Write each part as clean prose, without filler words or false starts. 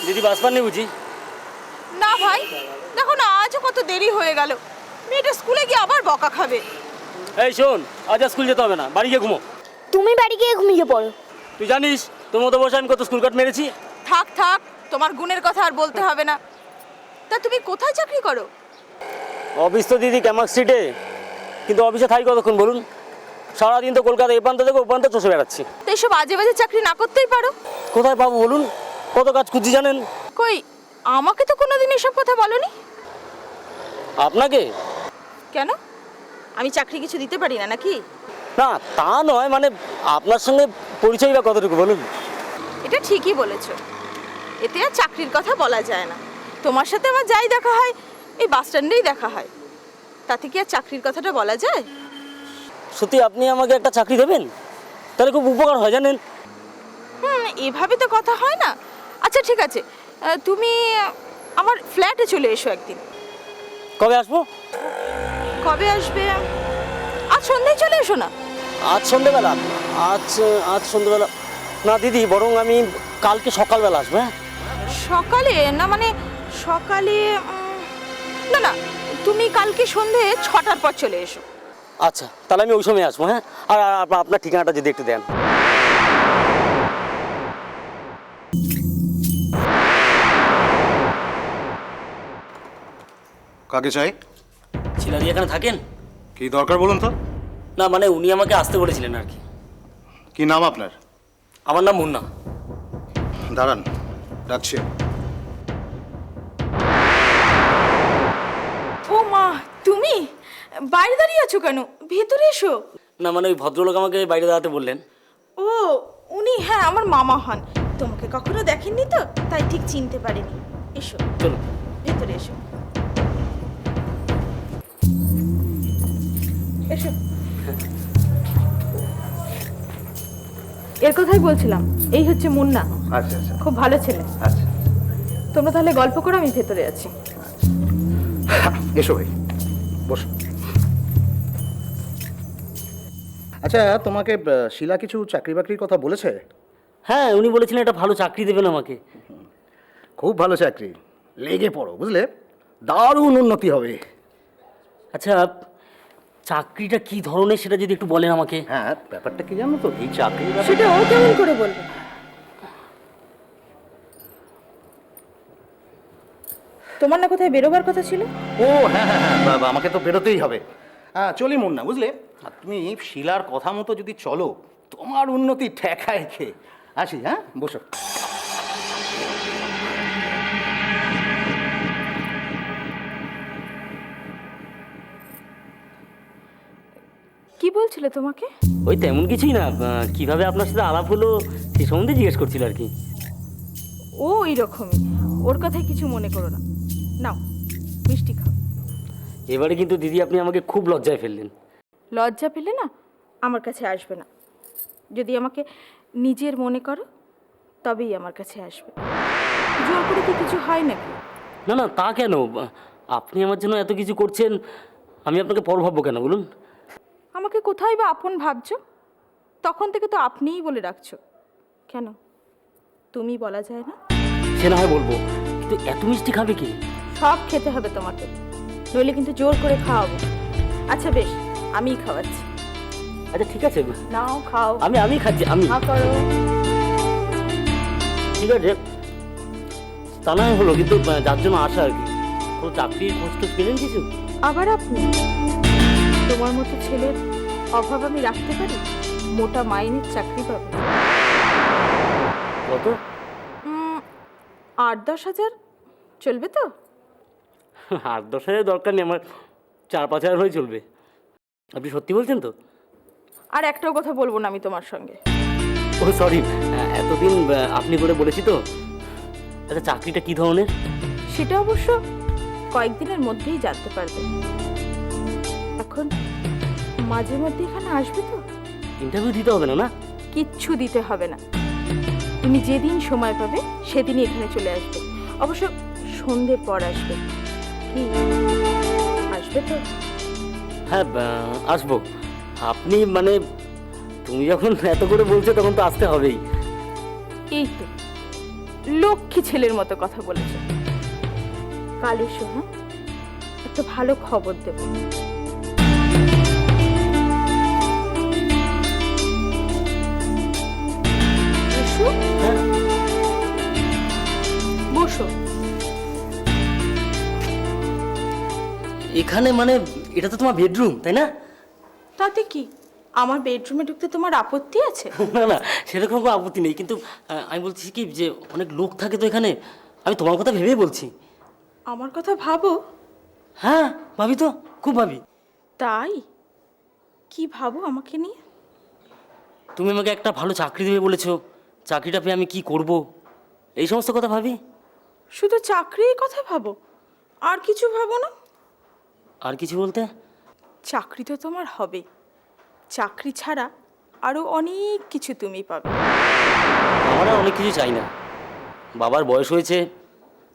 দিদি বাস পাননি বুঝি? না ভাই, দেখো না আজও কত দেরি হয়ে গেল। মেয়েটা স্কুলে গিয়ে আবার বকা খাবে। এই শোন, আজ আর স্কুল যেতে হবে না, বাড়ি গিয়ে ঘুমো। তুমি বাড়ি গিয়ে ঘুমিয়ে পড়ো। তুই জানিস তোর মতো বসে আমি কত স্কুল কাট মেরেছি। থাক থাক, তোমার গুণের কথা আর বলতে হবে না। তা তুমি কোথায় চাকরি করো? অফিস তো দিদি ক্যামাক স্ট্রিটে, কিন্তু অফিসে থাকি কতক্ষণ বলুন? সারাদিন তো কলকাতা এ প্রান্ত থেকে ও প্রান্ত চষে বেড়াচ্ছি। তো এইসব আজে বাজে চাকরি না করতেই পারো। কোথায় পাবো বলুন? কত কাজ খুঁজছি জানেন? কই, আমাকে তো কোনোদিন এসব কথা বলনি। আপনাকে? কেন, আমি চাকরি কিছু দিতে পারি না নাকি? না তা নয়, মানে আপনার সঙ্গে পরিচয় বা কতটুকু বলুন? এটা ঠিকই বলেছো, এতে আর চাকরির কথা বলা যায় না। তোমার সাথে আমার যাই দেখা হয় এই বাস স্ট্যান্ডেই দেখা হয়, তাতে কি আর চাকরির কথাটা বলা যায়? সত্যি আপনি আমাকে একটা চাকরি দেবেন? তাহলে খুব উপকার হয় জানেন। এভাবে তো কথা হয় না। আচ্ছা ঠিক আছে, তুমি আমার ফ্ল্যাটে চলে এসো একদিন। কবে আসবো? কবে আসবে? আজ সন্ধ্যায় চলে এসো না। আজ সন্ধ্যেবেলা? আজ সন্ধ্যেবেলা না দিদি, বরং আমি কালকে সকালবেলা আসবো। হ্যাঁ সকালে না, মানে সকালে না না, তুমি কালকে সন্ধে 6টার পর চলে এসো। আচ্ছা, তাহলে আমি ওই সময় আসবো। হ্যাঁ, আর আপনার ঠিকানাটা যদি একটু দেন। কাকে চাই? ছিলাদি এখানে থাকেন? কি দরকার বলুন তো? না মানে উনি আমাকে আসতে বলেছিলেন আর কি। কি নাম আপনার? আমার নাম মুন্না। দাঁড়ান, ডাকছি। ও মা, তুমি বাইরে দাঁড়িয়ে আছো কেন? ভেতরে এসো। না মানে ওই ভদ্রলোক আমাকে বাইরে দাঁড়াতে বললেন। ও উনি, হ্যাঁ আমার মামা হন। তোমাকে কখনো দেখেননি তো, তাই ঠিক চিনতে পারিনি। এসো, চলুন ভেতরে এসো। এসো। এর কথাই বলছিলাম, এই হচ্ছে মুন্না। আচ্ছা আচ্ছা খুব ভালো ছেলে। আচ্ছা, তোমরা তাহলে গল্প করো, আমি ভেতরে আছি। এসো ভাই, বসো। আচ্ছা, তোমাকে শিলা কিছু চাকরি বাকরির কথা বলেছে? হ্যাঁ, উনি বলেছিলেন একটা ভালো চাকরি দেবেন আমাকে। খুব ভালো চাকরি, লেগে পড়ো বুঝলে, দারুণ উন্নতি হবে। আচ্ছা, চাকরিটা কি ধরনের সেটা যদি একটু বলেন আমাকে। হ্যাঁ, ব্যাপারটা কি জানো তো, এই চাকরি সেটা ও কেমন করে বলবে? তোমার না কোথায় বেরোবার কথা ছিল? ও হ্যাঁ হ্যাঁ হ্যাঁ, বাবা আমাকে তো বেরোতেই হবে। হ্যাঁ চলি মুন্না, বুঝলে আর তুমি শিলার কথা মতো যদি চলো, তোমার উন্নতি ঠেকায় খেয়ে আসি। হ্যাঁ বসো। কি বলছিল তোমাকে? ওই তেমন কিছুই না, কিভাবে আপনার সাথে আলাপ হলো সেই সম্বন্ধে জিজ্ঞেস করছিল আর কি। ও এইরকমই, ওর কথায় কিছু মনে করো না। নাও মিষ্টি খাও। এবারে কিন্তু দিদি আপনি আমাকে খুব লজ্জায় ফেললেন। লজ্জা পেলে না আমার কাছে আসবে না। যদি আমাকে নিজের মনে করো তবেই আমার কাছে আসবে। জোর করে কি কিছু হয় নাকি? না না, তা কেন? আপনি আমার জন্য এত কিছু করছেন, আমি আপনাকে পর ভাববো কেন বলুন? আমাকে কোথায় বা আপন ভাবছো? তখন থেকে তো আপনিই বলে রাখছো। কেন তুমি বলা যায় না? সে না হয় বলবো, কিন্তু এত মিষ্টি খাবে কি? সব খেতে হবে তোমাকে, নইলে কিন্তু জোর করে খাওয়াবো। আচ্ছা বেশ, আমিই খাওয়াচ্ছি। আচ্ছা ঠিক আছে, নাও খাও। আমি খাচ্ছি। আমি হা করো। ঠিক আছে, তা না হলো, কিন্তু যার জন্য আসা আর কি, কোনো চাকরির খোঁজ টোজ পেলেন কিছু? আবার আপনি? তোমার মতো ছেলের অভাব আমি রাখতে পারি? মোটা মাইনের চাকরি পাবে। কত? 8-10 হাজার চলবে তো? 8-10 হাজার দরকার নেই, আমার 4-5 হাজার হয়ে চলবে। আপনি সত্যি বলছেন তো? আর একটাও কথা বলবো না আমি তোমার সঙ্গে। ও সরি, এতদিন আপনি করে বলেছি তো। আচ্ছা, চাকরিটা কি ধরনের? সেটা অবশ্য কয়েকদিনের মধ্যেই জানতে পারবে। এখন মাঝে মধ্যে এখানে আসবে তো? ইন্টারভিউ দিতে হবে না? না কিচ্ছু দিতে হবে না, তুমি যেদিন সময় পাবে সেদিনই এখানে চলে আসবে। অবশ্য সন্ধ্যের পর আসবে। কি আসবে তো? হ্যাঁ আসবো। আপনি মানে তুমি যখন এত করে বলছো তখন তো আসতে হবেই। এই তো লক্ষ্মী ছেলের মতো কথা বলেছো। কাল এসো, হ্যাঁ, একটা ভালো খবর দেব। এসো, বসো। এখানে মানে এটা তো তোমার বেডরুম, তাই না? তাতে কি, আমার বেডরুমে ঢুকতে তোমার আপত্তি আছে? না না, সেরকম কোনো আপত্তি নেই, কিন্তু আমি বলছি কি যে অনেক লোক থাকে তো এখানে, আমি তোমার কথা ভেবেই বলছি। আমার কথা ভাবো? হ্যাঁ ভাবি তো, খুব ভাবি। তাই কি ভাবো আমাকে নিয়ে? তুমি আমাকে একটা ভালো চাকরি দেবে বলেছো, চাকরিটা পেয়ে আমি কি করব, এই সমস্ত কথা ভাবি। শুধু চাকরির কথা ভাবো, আর কিছু ভাবো না? আর কিছু বলতে? চাকরি তো তোমার হবে, চাকরি ছাড়া আরো অনেক কিছু তুমি পাবে। আমার আর অনেক কিছু চাই না, বাবার বয়স হয়েছে,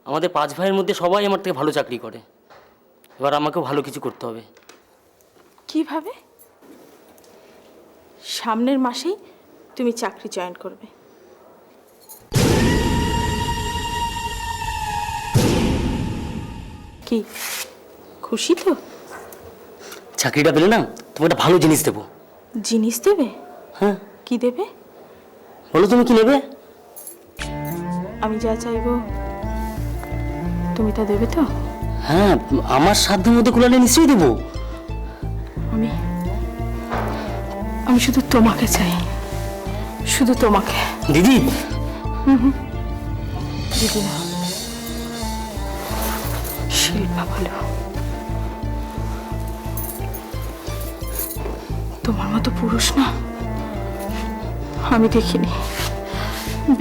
আমাদের 5 ভাইয়ের মধ্যে সবাই আমার থেকে ভালো চাকরি করে, এবার আমাকেও ভালো কিছু করতে হবে। কিভাবে? সামনের মাসেই তুমি চাকরি জয়েন করবে। কি খুশি তো? চাকরিটা পেলে না তোমাকে একটা ভালো জিনিস দেবো। জিনিস দেবে? হ্যাঁ। কি দেবে? বলো তুমি কি নেবে? আমি যা চাইবো তুমি তা দেবে তো? হ্যাঁ, আমার সাধ্যের মধ্যে কুলালে নিশ্চয়ই দেবো। আমি আমি শুধু তোমাকে চাই, শুধু তোমাকে। দিদি। দিদি না, শিল্পা ভালো। তোমার মতো পুরুষ না আমি দেখিনি,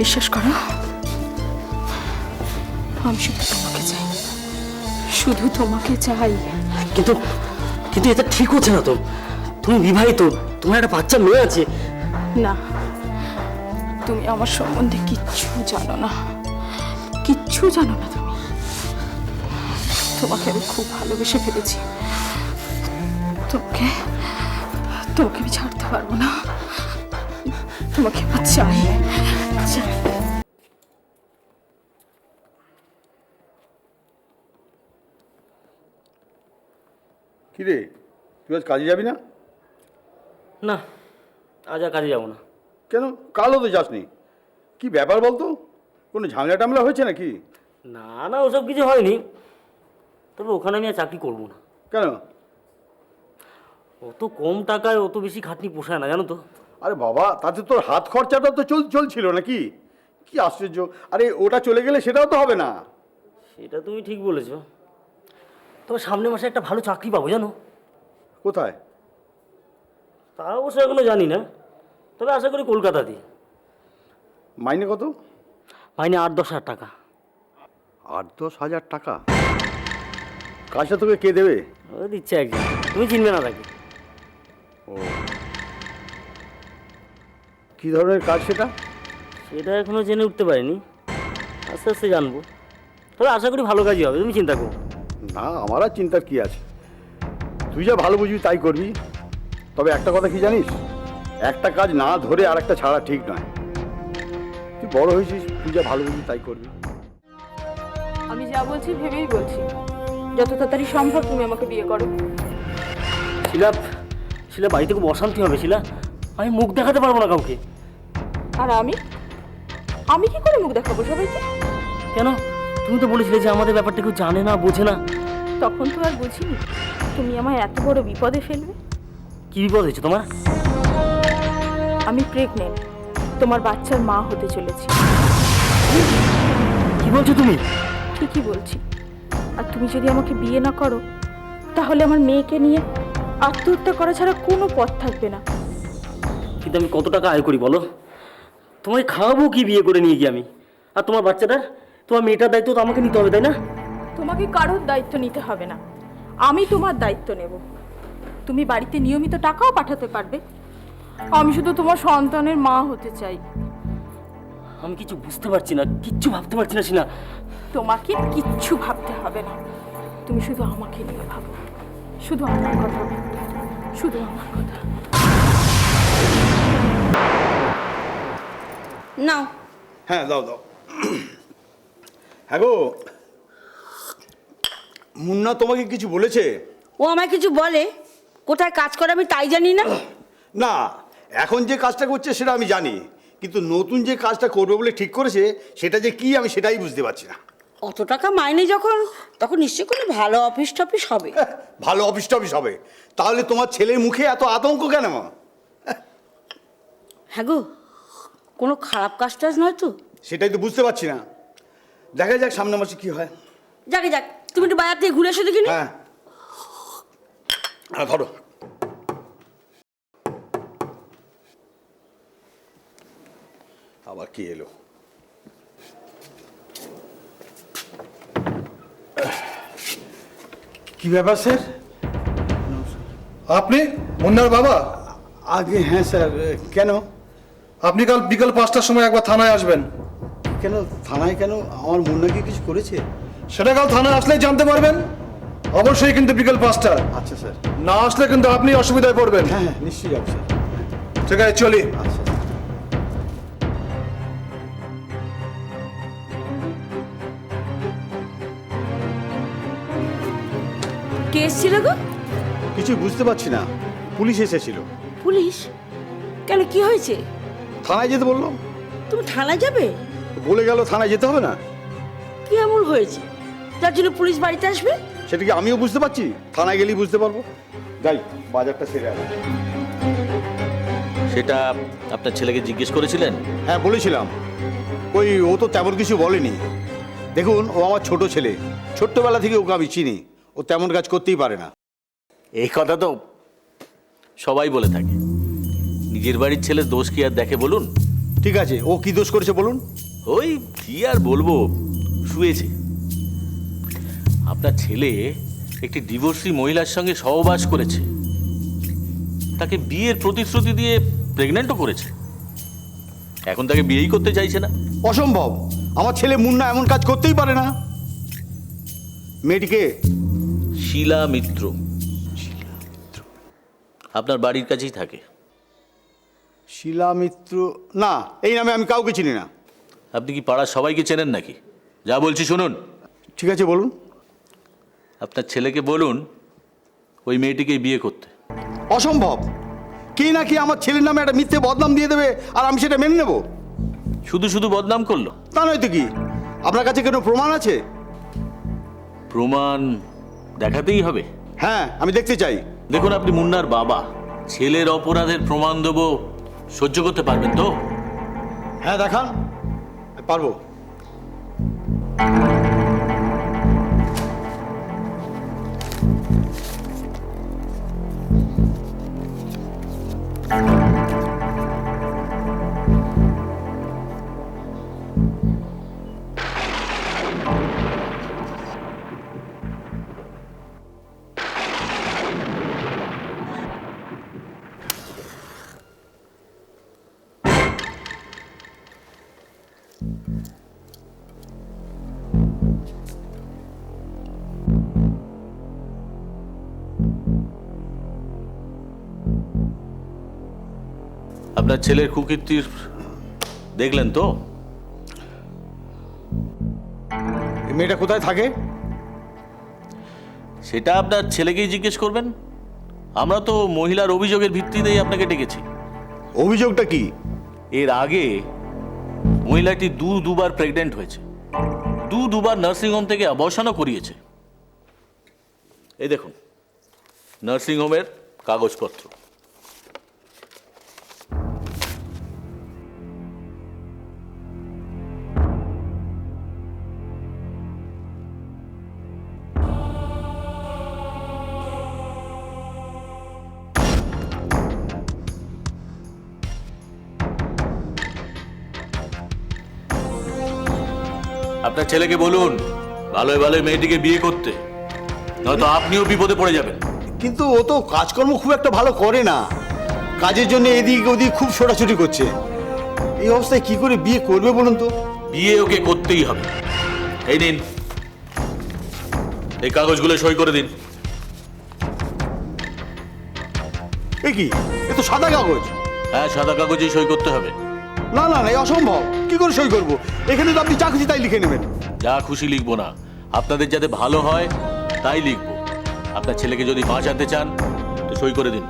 বিশ্বাস করো। আমি শুধু তোমাকে চাই, শুধু তোমাকে চাই। কিন্তু কিন্তু এটা ঠিক হচ্ছে না তো, তুমি বিবাহিত, তোমার একটা বাচ্চা মেয়ে আছে। না, তুমি আমার সম্বন্ধে কিচ্ছু জানো না, কিচ্ছু জানো না। তুমি তোমাকে আমি খুব ভালোবেসে ফেলেছি, তোমাকে তোমাকে আমি ছাড়তে পারবো না, তোমাকে আমার চাই চাই। কিরে, তুই আজ কাজে যাবি না? না, আজ আর কাজে যাবো না। কেন? কালও তো যাসনি, কি ব্যাপার বলতো? কোনো ঝামেলা টামলা হয়েছে নাকি? না না, ওসব কিছু হয়নি, তবে ওখানে আমি আর চাকরি করবো না। কেন? অত কম টাকায় অত বেশি খাটনি পোষায় না, জানো তো। আরে বাবা, তাতে তোর হাত খরচাটা তো চলছিল নাকি? কি আশ্চর্য! আরে ওটা চলে গেলে সেটাও তো হবে না। সেটা তুমি ঠিক বলেছো, তবে সামনের মাসে একটা ভালো চাকরি পাবো, জানো। কোথায়? তা অবশ্য এখনো জানি না, তবে আশা করি কলকাতাতে। মাইনে কত? মাইনে 8-10 হাজার টাকা। 8-10 হাজার টাকা? কাজটা তোকে কে দেবে? ও দিচ্ছে একজন, তুমি চিনবে না তাকে। ও, কি ধরনের কাজ সেটা? সেটা এখনো জেনে উঠতে পারিনি, আস্তে আস্তে জানবো, তবে আশা করি ভালো কাজই হবে, তুমি চিন্তা করো না, আমার আর চিন্তার কি আছে, তুই যা ভালো বুঝবি তাই করবি। তবে একটা কথা কি জানিস, একটা কাজ না ধরে আর একটা ছাড়া ঠিক নয়। তুই বড় হয়েছিস, তুই যা ভালো বুঝবি তাই করবি। আমি যা বলছি ভেবেই বলছি, যত তাড়াতাড়ি সম্ভব তুমি আমাকে বিয়ে করো। শিলা, শিলা বাড়িতে খুব অশান্তি হবে শিলা, আমি মুখ দেখাতে পারবো না কাউকে। আর আমি আমি কি করে মুখ দেখাবো সবাইকে? কেন? তুমি তো বলেছিলে যে আমাদের ব্যাপারটা কেউ জানে না, বোঝে না। তখন তো আর বুঝিনি তুমি আমায় এত বড় বিপদে ফেলবে। কি বিপদ হয়েছে তোমার? আমি প্রেগনেন্ট, তোমার বাচ্চার মা হতে চলেছি। কি বলছো তুমি? ঠিকই বলছি। আর তুমি যদি আমাকে বিয়ে না করো, তাহলে আমার মেয়েকে নিয়ে আত্মহত্যা করা ছাড়া কোনো পথ থাকবে না। কিন্তু আমি কত টাকা আয় করি বলো? তোমায় খাওয়াবো কি বিয়ে করে নিয়ে গিয়ে আমি? আর তোমার বাচ্চাটার, তোমার মেয়েটার দায়িত্ব তো আমাকে নিতে হবে, তাই না? তোমাকে কারোর দায়িত্ব নিতে হবে না, আমি তোমার দায়িত্ব নেব। তুমি বাড়িতে নিয়মিত টাকাও পাঠাতে পারবে। আমি শুধু তোমার সন্তানের মা হতে চাই। আমি কিছু বুঝতে পারছি না, কিচ্ছু ভাবতে পারছি না শিলা। তোমাকে কিচ্ছু ভাবতে হবে না, তুমি শুধু আমাকে নিয়ে ভাবো, শুধু আমার কথা ভাবো, শুধু আমার কথা। নাও। হ্যাঁ, দাও দাও। হ্যাঁ গো, মুন্না তোমাকে কিছু বলেছে? ও আমায় কিছু বলে? কোথায় কাজ করে আমি তাই জানি না। না, এখন যে কাজটা করছে সেটা আমি জানি, কিন্তু নতুন যে কাজটা করবে বলে ঠিক করেছে সেটা যে কি আমি সেটাই বুঝতে পারছি না। অত টাকা মাইনে যখন, তখন নিশ্চয়ই কোনো ভালো অফিস টফিস হবে। ভালো অফিস টফিস হবে? তাহলে তোমার ছেলের মুখে এত আতঙ্ক কেন? হ্যাঁ গো, কোনো খারাপ কাজ টাজ নয় তো? সেটাই তো বুঝতে পারছি না। দেখা যাক সামনে মাসে কি হয়। যাকে যাক, তুমি একটু বাজার থেকে ঘুরে এসো দেখিনি। হ্যাঁ, ধরো। আবার কি এলো? কি ব্যাপার স্যার? আপনি মুন্নার বাবা? আগে হ্যাঁ স্যার। কেন? আপনি কাল বিকাল 5টার সময় একবার থানায় আসবেন। কেন থানায় কেন? আমার মুন্না কি কিছু করেছে? সেটা কাল থানায় আসলেই জানতে পারবেন। অবশ্যই কিন্তু বিকাল 5টা। আচ্ছা স্যার। না আসলে কিন্তু আপনি অসুবিধায় পড়বেন। হ্যাঁ হ্যাঁ, নিশ্চয়ই যাবো স্যার। ঠিক আছে, চলি। আচ্ছা। কে এসেছিল গো? কিছু বুঝতে পারছি না। পুলিশ এসেছিল। পুলিশ? কেন, কি হয়েছে? থানায় যেতে বললো। তুমি থানায় যাবে? বলে গেল থানায় যেতে হবে না। কি এমন হয়েছে যার জন্য পুলিশ বাড়িতে আসবে? সেটা কি আমিও বুঝতে পারছি? থানায় গেলেই বুঝতে পারবো। যাই, বাজারটা সেরে আসি। সেটা আপনার ছেলেকে জিজ্ঞেস করেছিলেন? হ্যাঁ বলেছিলাম। ও তো তেমন কিছু বলেনি। দেখুন, ও আমার ছোট ছেলে, ছোট্টবেলা থেকে ওকে আমি চিনি। ও তেমন কাজ করতেই পারে না। এই কথা তো সবাই বলে থাকে। নিজের বাড়ির ছেলে দোষ কি আর দেখে বলুন? ঠিক আছে, ও কি দোষ করেছে বলুন? ওই কি আর বলবো, শুয়েছে। আপনার ছেলে একটি ডিভোর্সি মহিলার সঙ্গে সহবাস করেছে, তাকে বিয়ের প্রতিশ্রুতি দিয়ে প্রেগনেন্টও করেছে। এখন তাকে বিয়েই করতে চাইছে না। অসম্ভব। আমার ছেলে মুন্না এমন কাজ করতেই পারে না। মেয়েটিকে? শিলা মিত্র। আপনার বাড়ির কাছেই থাকে। শিলা মিত্র? না, এই নামে আমি কাউকে চিনি না। আপনি কি পাড়ার সবাইকে চেনেন নাকি? যা বলছি শুনুন। ঠিক আছে, বলুন। আপনার ছেলেকে বলুন ওই মেয়েটিকে বিয়ে করতে। অসম্ভব। কে নাকি আমার ছেলের নামে একটা মিথ্যে বদনাম দিয়ে দেবে আর আমি সেটা মেনে নেব? শুধু শুধু বদনাম করলো? তা নয় তো কি? আপনার কাছে কোনো প্রমাণ আছে? প্রমাণ দেখাতেই হবে। হ্যাঁ, আমি দেখতে চাই। দেখুন, আপনি মুন্নার বাবা, ছেলের অপরাধের প্রমাণ দেবো, সহ্য করতে পারবেন তো? হ্যাঁ দেখান। পারবো। আপনার ছেলের কুকীর্তির দেখলেন তো? এই মেয়েটা কোথায় থাকে? সেটা আপনার ছেলেকেই জিজ্ঞেস করবেন। আমরা তো মহিলার অভিযোগের ভিত্তিতেই আপনাকে ডেকেছি। অভিযোগটা কি? এর আগে মহিলাটি দুবার প্রেগনেন্ট হয়েছে, দুবার নার্সিংহোম থেকে অবসানও করিয়েছে। এই দেখুন নার্সিংহোমের কাগজপত্র। আপনার ছেলেকে বলুন ভালোই ভালোই মেয়েটিকে বিয়ে করতে, নয়তো আপনিও বিপদে পড়ে যাবেন। কিন্তু ও তো কাজকর্ম খুব একটা ভালো করে না। কাজের জন্য এদিক ওদিক খুব ছোটাছুটি করছে। এই অবস্থায় কি করে বিয়ে করবে বলুন তো? বিয়ে ওকে করতেই হবে। এই নিন, এই কাগজগুলো সই করে দিন। এ কি? এ তো সাদা কাগজ। হ্যাঁ, সাদা কাগজেই সই করতে হবে। না না না, এ অসম্ভব। কি করে সই করবো? এখানে তো আপনি যা খুশি তাই লিখে নেবেন। যা খুশি লিখবো না, আপনাদের যাতে ভালো হয় তাই লিখবো। আপনার ছেলেকে যদি বাঁচাতে চান তো সই করে দিন।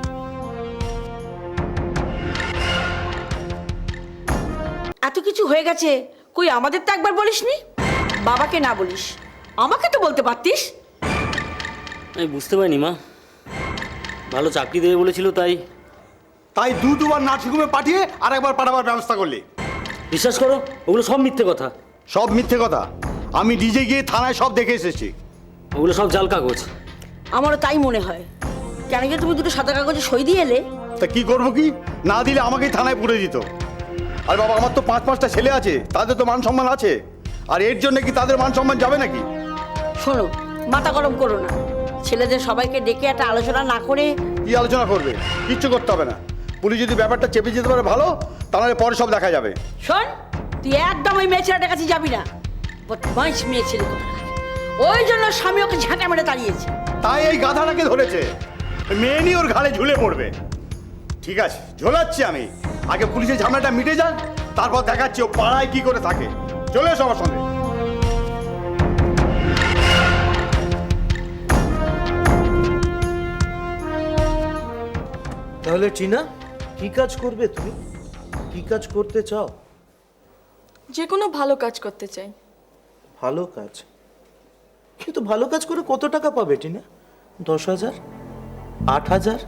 এত কিছু হয়ে গেছে, কই আমাদের তো একবার বলিসনি? বাবাকে না বলিস, আমাকে তো বলতে পারতিস। আমি বুঝতে পারিনি মা, ভালো চাকরি দেবে বলেছিল তাই। তাই দুবার নার্সিংহোমে পাঠিয়ে আর একবার পাঠাবার ব্যবস্থা করলি। বিশ্বাস করো, ওগুলো সব মিথ্যে কথা। সব মিথ্যে কথা? আমি নিজে গিয়ে থানায় সব দেখে এসেছি। ওগুলো সব জাল কাগজ। আমারও তাই মনে হয়। কেন যে তুমি দুটো সাদা কাগজে সই দিয়ে এলে? তা কি করবো, কি না দিলে আমাকেই থানায় পুড়ে দিত। আর বাবা, আমার তো 5-5টা ছেলে আছে, তাদের তো মান সম্মান আছে। আর এর জন্য কি তাদের মান সম্মান যাবে নাকি? শোনো, মাথা গরম করো না। ছেলেদের সবাইকে ডেকে একটা আলোচনা না করে কি আলোচনা করবে? কিচ্ছু করতে হবে না। পুলিশ যদি ব্যাপারটা চেপে যেতে পারে ভালো, তাহলে পরে সব দেখা যাবে। শোন, তুই একদম ওই মেয়ে ছেলেটার কাছে যাবি না। বদমাইশ মেয়ে ছেলে কোথাকার। ওই জন্য স্বামী ওকে ঝাঁটা মেরে তাড়িয়েছে। তাই এই গাধাটাকে ধরেছে, মেয়ে নিয়ে ওর ঘাড়ে ঝুলে পড়বে। ঠিক আছে, ঝোলাচ্ছি আমি। আগে পুলিশের ঝামেলাটা মিটে যাক, তারপর দেখাচ্ছি ও পাড়ায় কি করে থাকে। চলে এসো আমার সঙ্গে। তাহলে টিনা, কি কাজ করবে তুমি? কি কাজ করতে চাও? যে কোনো ভালো কাজ করতে চাই। ভালো কাজ? কিন্তু ভালো কাজ করে কত টাকা পাবে টিনা? 10,000? 8,000?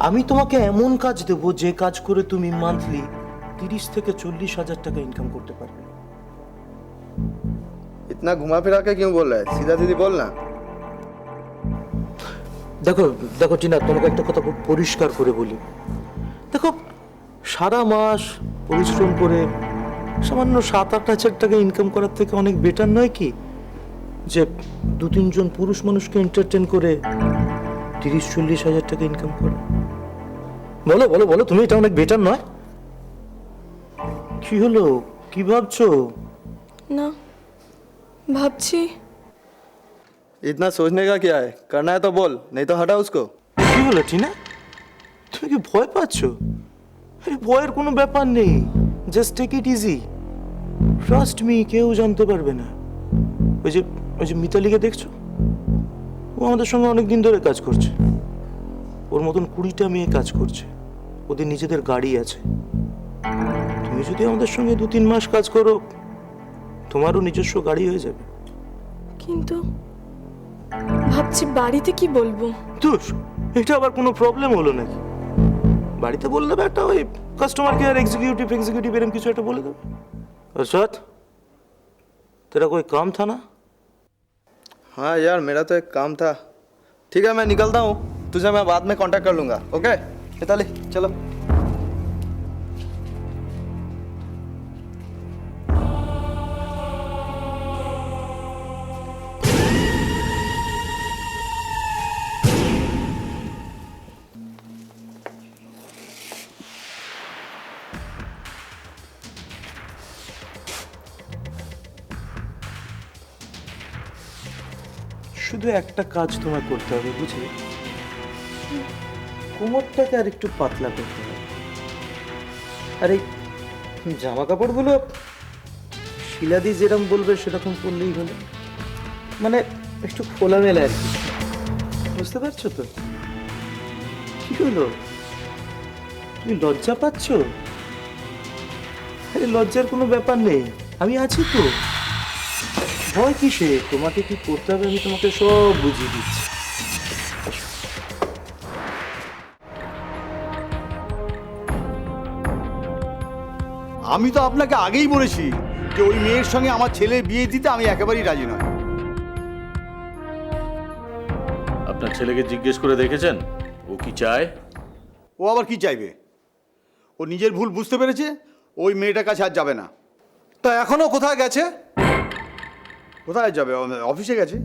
আমি তোমাকে এমন কাজ দেবো যে কাজ করে তুমি মান্থলি 30 থেকে 40,000 টাকা ইনকাম করতে পারবে। इतना घुमा फिरा के क्यों बोल रहा है? सीधा सीधी बोल ना। দেখো দেখো টিনা, তোমাকে একটা কথা খুব পরিষ্কার করে বলি। দেখো, সারা মাস পরিশ্রম করে সামান্য 7-8 হাজার টাকা ইনকাম করার থেকে অনেক বেটার নয় কি যে 2-3 জন পুরুষ মানুষকে এন্টারটেন করে 30-40 হাজার টাকা ইনকাম করে? বলো বলো বলো, তুমি এটা অনেক বেটার নয়? কি হলো, কি ভাবছো? না, ভাবছি। इतना सोचने का क्या है? करना है तो बोल, नहीं तो हटा उसको। কি হলো টিনা, তুমি কি ভয় পাচ্ছ? আরে ভয়ের কোনো ব্যাপার নেই, just take it easy. Trust me, কেউ জানতে পারবে না। ওই যে মিতালিকে দেখছো, ও আমাদের সঙ্গে অনেক দিন ধরে কাজ করছে। ওর মতন 20টা মেয়ে কাজ করছে, ওদের নিজেদের গাড়ি আছে। তুমি যদি আমাদের সঙ্গে 2-3 মাস কাজ করো, তোমারও নিজস্ব গাড়ি হয়ে যাবে। কিন্তু ভাবছি বাড়িতে কি বলবো। দোষ, এটা আবার কোনো প্রবলেম হলো নাকি? বাড়িতে বলে দেবে একটা ওই কাস্টমার केयर एग्जीक्यूटिव एरम কিছু একটা বলে দেবে। अर्षद, तेरा कोई काम था ना? हाँ यार, मेरा तो एक काम था। ठीक है, मैं निकलता हूँ, तुझे मैं बाद में कांटेक्ट कर लूँगा। ओके मिताली, चलो। শুধু একটা কাজ তোমায় করতে হবে, বুঝলে? কোমরটাকে আর একটু পাতলা করতে হবে। আর এই জামা কাপড়গুলো শিলাদি যেরকম বলবে সেরকম পরলেই হলো। মানে একটু খোলামেলা আর কি, বুঝতে পারছো তো? কি হলো, তুমি লজ্জা পাচ্ছ? আরে লজ্জার কোনো ব্যাপার নেই, আমি আছি তো। ভয় কিসে? তোমাকে কি করতে হবে আমি তোমাকে সব বুঝিয়ে দিচ্ছি। আমি তো আপনাকে আগেই বলেছি যে ওই মেয়ের সঙ্গে আমার ছেলের বিয়ে দিতে আমি একেবারেই রাজি নয়। আপনার ছেলেকে জিজ্ঞেস করে দেখেছেন ও কি চায়? ও আবার কি চাইবে? ও নিজের ভুল বুঝতে পেরেছে, ওই মেয়েটার কাছে আর যাবে না। তা এখনো কোথায় গেছে? কোথায় যাবে? অফিসে গেছে।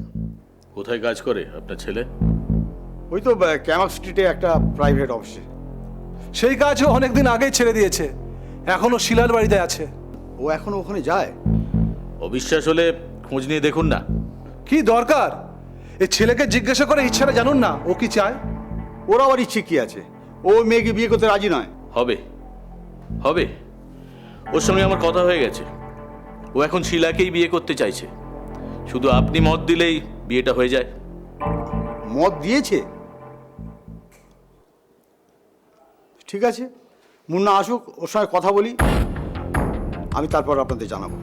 কোথায় কাজ করে আপনার ছেলে? ওই তো ক্যামাক স্ট্রিটে একটা প্রাইভেট অফিসে। সেই কাজও অনেকদিন আগেই ছেড়ে দিয়েছে, এখনো শিলার বাড়িতে আছে। ও এখনো ওখানে যায়? অবিশ্বাস হলে খোঁজ নিয়ে দেখুন না। কি দরকার? এই ছেলেকে জিজ্ঞাসা করে ইচ্ছাটা জানুন না, ও কি চায়। ওর আবার ইচ্ছে কি আছে? ও মেয়েকে বিয়ে করতে রাজি নয়। হবে হবে, ওর সঙ্গে আমার কথা হয়ে গেছে। ও ও এখন শিলাকেই বিয়ে করতে চাইছে, শুধু আপনি মত দিলেই বিয়েটা হয়ে যায়। মত দিয়েছে? ঠিক আছে, মুন্না আসুক, ওর সঙ্গে কথা বলি, আমি তারপর আপনাদের জানাবো।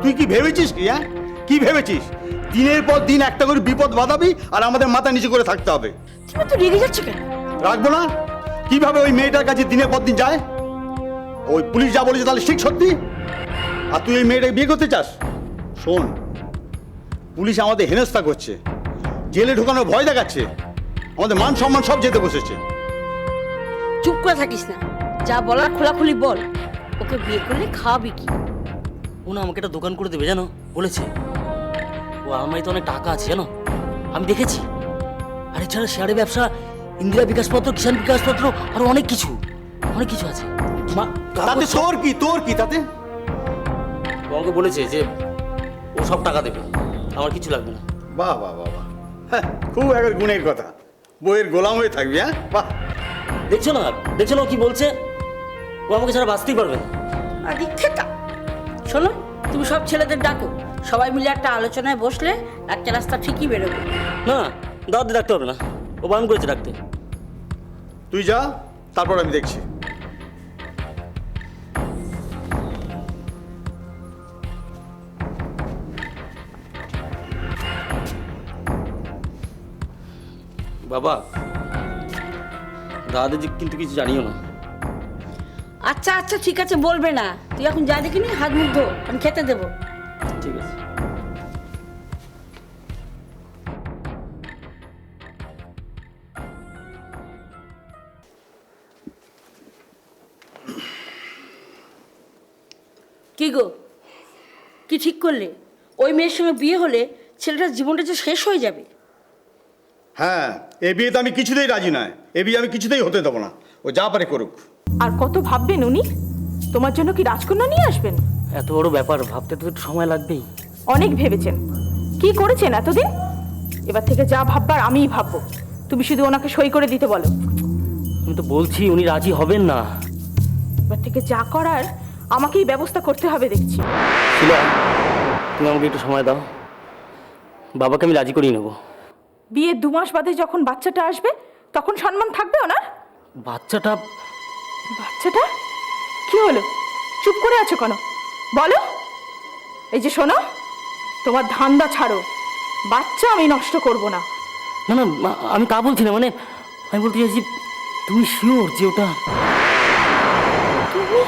তুই কি ভেবেছিস কি? হ্যাঁ, কি ভেবেছিস? দিনের পর দিন একটা করে বিপদ বাঁধাবি আর আমাদের মাথা নিচু করে থাকতে হবে। তুমি তো রেগে যাচ্ছ কেন? রাখবো না? কিভাবে ওই মেয়েটার কাছে দিনের পর দিন যায়? ওই পুলিশ যা বলেছে তাহলে ঠিক সত্যি? আর তুই এই মেয়েটাকে বিয়ে করতে চাস? শোন, পুলিশ আমাদের হেনস্থা করছে, জেলে ঢোকানোর ভয় দেখাচ্ছে, আমাদের মান সম্মান সব যেতে বসেছে। চুপ করে থাকিস না, যা বলার খোলাখুলি বল। ওকে বিয়ে করলে খাওয়াবি কি? ও না আমাকে একটা দোকান করে দেবে জানো বলেছে। ও আলমারিতে অনেক টাকা আছে জানো, আমি দেখেছি। আর এছাড়া শেয়ারের ব্যবসা, ইন্দিরা বিকাশপত্র, কিষাণ বিকাশপত্র, আর অনেক কিছু আছে। তাতে তোর কি? তোর কি তাতে? ও আমাকে বলেছে যে ও সব টাকা দেবে, আমার কিছু লাগবে না। বাহ বাহ বাহ বাহ, হ্যাঁ, খুব একটা গুণের কথা। বইয়ের গোলাম হয়ে থাকবি? হ্যাঁ, বাহ। দেখছো না ও কি বলছে? ও আমাকে ছাড়া বাঁচতেই পারবে না। আর দীক্ষিতা, শোনো, তুমি সব ছেলেদের ডাকো, সবাই মিলে একটা আলোচনায় বসলে একটা রাস্তা ঠিকই বেরোবে। না, দাওয়াত দিয়ে ডাকতে হবে না, ও বারণ করেছে ডাকতে। তুই যা, তারপর আমি দেখছি। বাবা, দাদা কিন্তু কিছু জানিও না। আচ্ছা আচ্ছা, ঠিক আছে, বলবে না। তুই এখন যা দেখিনি, হাত মুখ ধো, আমি খেতে দেবো। ঠিক আছে। কি গো, কি ঠিক করলে? ওই মেয়ের সঙ্গে বিয়ে হলে ছেলেটার জীবনটা যে শেষ হয়ে যাবে। হ্যাঁ, এ বিয়েতে আমি কিছুতেই রাজি নয়। এ বিয়ে আমি কিছুতেই হতে দেবো না। ও যা পারে করুক। আর কত ভাববেন উনি? তোমার জন্য কি রাজকন্যা নিয়ে আসবেন? এত বড় ব্যাপার, ভাবতে তো একটু সময় লাগবেই। অনেক ভেবেছেন, কি করেছেন এতদিন? এবার থেকে যা ভাববার আমিই ভাববো। তুমি শুধু ওনাকে সই করে দিতে বলো। আমি তো বলছি উনি রাজি হবেন না। এবার থেকে যা করার আমাকেই ব্যবস্থা করতে হবে দেখছি। শিলা, তুমি আমাকে একটু সময় দাও, বাবাকে আমি রাজি করিয়ে নেবো। বিয়ের 2 মাস বাদে যখন বাচ্চাটা আসবে তখন সম্মান থাকবে ওনার? বাচ্চাটা কি হলো? চুপ করে আছো কেন? বলো। এই যে শোনো, তোমার ধান্দা ছাড়ো, বাচ্চা আমি নষ্ট করব না। না না, আমি তা বলছি না, মানে আমি বলতে চাইছি তুমি শিওর যে ওটা? তুমি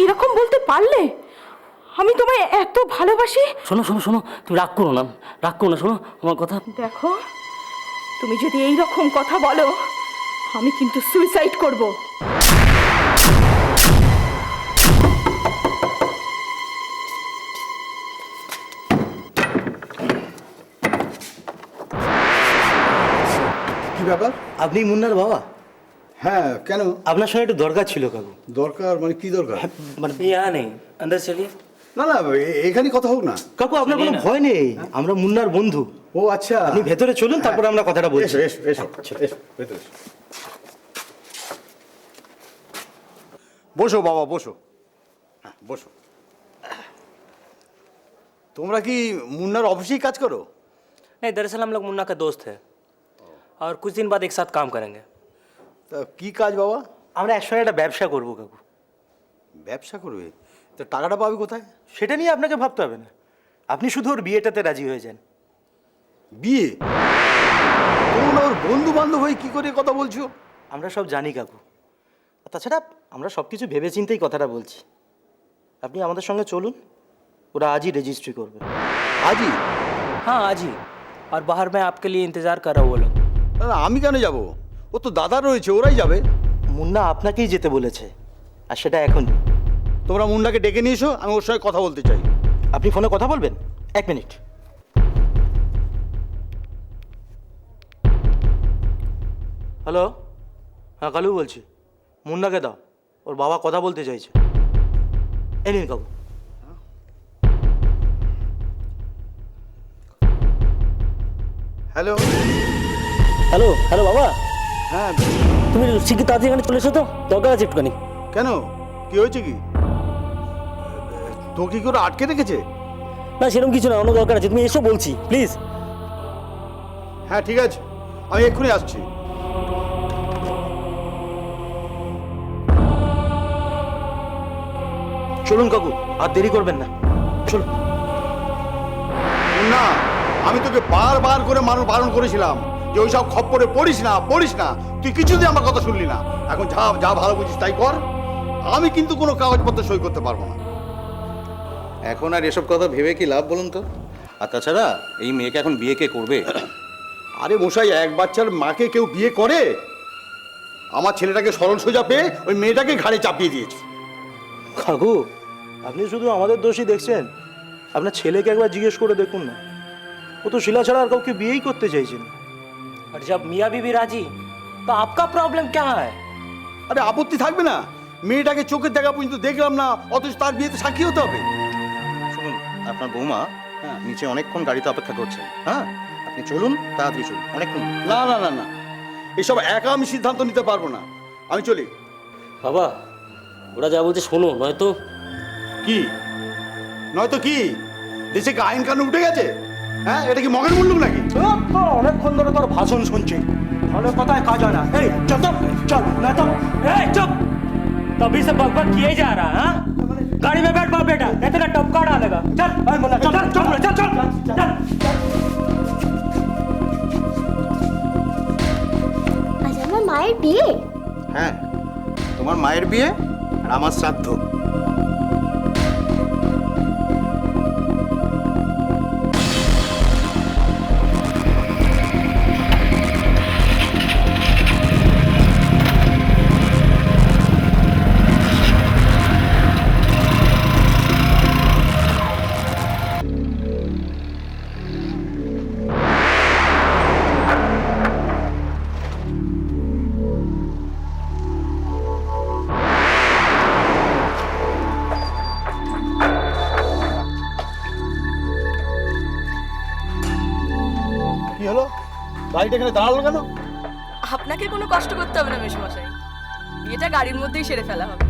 এরকম বলতে পারলে? আমি তোমায় এত ভালোবাসি। শোনো, তুমি রাগ করো না, শোনো আমার কথা। দেখো, তুমি যদি এই রকম কথা বলো, আমি কিন্তু সুইসাইড করব। কি ব্যাপার? আপনি মুন্নার বাবা? হ্যাঁ, কেন? আপনার সঙ্গে একটু দরকার ছিল কাকু। দরকার মানে কি দরকার? মানে यहाँ नहीं, अंदर चलिए। না না, এখানে কথা হোক না। কাকু, আপনার কোনো ভয় নেই, আমরা মুন্নার বন্ধু। ও আচ্ছা, আপনি ভেতরে চলুন, তারপরে আমরা কথাটা বলছি। এসো এসো এসো এসো, ভেতরে এসো। বসো বাবা, বসো। হ্যাঁ, বসো। তোমরা কি মুন্নার অফিসেই কাজ করো? नहीं, दरअसल हम लोग मुन्ना का दोस्त है और कुछ दिन बाद एक साथ काम करेंगे। তা কি কাজ বাবা? আমরা একসঙ্গে একটা ব্যবসা করবো কাকু। ব্যবসা করবে? তা টাকাটা পাবে কোথায়? সেটা নিয়ে আপনাকে ভাবতে হবে না, আপনি শুধু ওর বিয়েটাতে রাজি হয়ে যান। বিয়ে? তোমরা ওর বন্ধু বান্ধব হয়ে কি করে কথা বলছো? আমরা সব জানি কাকু, আর তাছাড়া আমরা সব কিছু ভেবেচিন্তেই কথাটা বলছি। আপনি আমাদের সঙ্গে চলুন, ওরা আজই রেজিস্ট্রি করবে। আজই? हाँ आज ही, और बाहर मैं आपके लिए इंतज़ार कर रहा हूँ वो लोग। না না, আমি কেন যাব? ও তো দাদা রয়েছে, ওরাই যাবে। মুন্না আপনাকেই যেতে বলেছে, আর সেটা এখনই। তোমরা মুন্নাকে ডেকে নিয়ে এসো, আমি ওর সঙ্গে কথা বলতে চাই। আপনি ফোনে কথা বলবেন? 1 মিনিট। হ্যালো, হ্যাঁ কালু বলছি। মুন্নাকে দাও, ওর বাবা কথা বলতে চাইছে। এই নিন কাকু। হ্যালো। হ্যালো বাবা। হ্যাঁ, তুমি শিগগির তাড়াতাড়ি এখানে চলে এসো তো, দরকার আছে একটুখানি। কেন, কি হয়েছে কি? তো কি করে আটকে রেখেছে? না সেরকম কিছু না, অন্য দরকার আছে, তুমি এসো বলছি প্লিজ। হ্যাঁ ঠিক আছে, আমি এক্ষুনি আসছি। চলুন কাকু, আর দেরি করবেন না, চলুন। না, আমি তোকে বারবার করে মানুষ বারণ করেছিলাম যে ওইসব খপ্পরে পড়িস না পড়িস না, তুই কিছুতেই আমার কথা শুনলি না। এখন যা যা ভালো বুঝিস তাই কর, আমি কিন্তু কোনো কাগজপত্র সই করতে পারবো না। এখন আর এসব কথা ভেবে কি লাভ বলুন তো? আর তাছাড়া এই মেয়েকে এখন বিয়ে কে করবে? আরে মশাই, এক বাচ্চার মাকে কেউ বিয়ে করে? আমার ছেলেটাকে সরল সোজা পেয়ে ওই মেয়েটাকে ঘাড়ে চাপিয়ে দিয়েছে। কাকু, আপনি শুধু আমাদের দোষী দেখছেন, আপনার ছেলেকে একবার জিজ্ঞেস করে দেখুন না, ও তো শিলা ছাড়া আর কাউকে বিয়েই করতে চাইছেন। और जब मियाँ बीवी राजी तो आपका प्रॉब्लम क्या है? আরে আপত্তি থাকবে না? মেয়েটাকে চোখের দেখা পর্যন্ত দেখলাম না, অথচ তার বিয়েতে সাক্ষী হতে হবে। শুনুন, আপনার বৌমা নিচে অনেকক্ষণ গাড়িতে অপেক্ষা করছেন। হ্যাঁ, আপনি চলুন, তাড়াতাড়ি চলুন, অনেকক্ষণ। না না না না, এসব একা আমি সিদ্ধান্ত নিতে পারবো না, আমি চলি। বাবা ওরা যা বলছে শোনো, নয়তো। কি নয়তো কি? দেশে কি আইন কানুন উঠে গেছে? হ্যাঁ, এটা কি মগের মুল্লুক নাকি? অনেকক্ষণ ধরে তোর ভাষণ শুনছি, ভালো কথায় কাজ হয় না। এই চল তো, চল না তো। ए, चुप! तभी से बकबक किए जा रहा है, हाँ? गाड़ी में बैठ बाप बेटा, नहीं तो ना टपका डालेगा। चल, चल, चल, चल, चल, चल, चल। আজ আমার মায়ের বিয়ে। হ্যাঁ, তোমার মায়ের বিয়ে আর আমার শ্রাদ্ধ। কি হলো, গাড়িটা এখানে দাঁড়ালো কেন? আপনাকে কোনো কষ্ট করতে হবে না মেশমশাই, বিয়েটা গাড়ির মধ্যেই সেরে ফেলা হবে।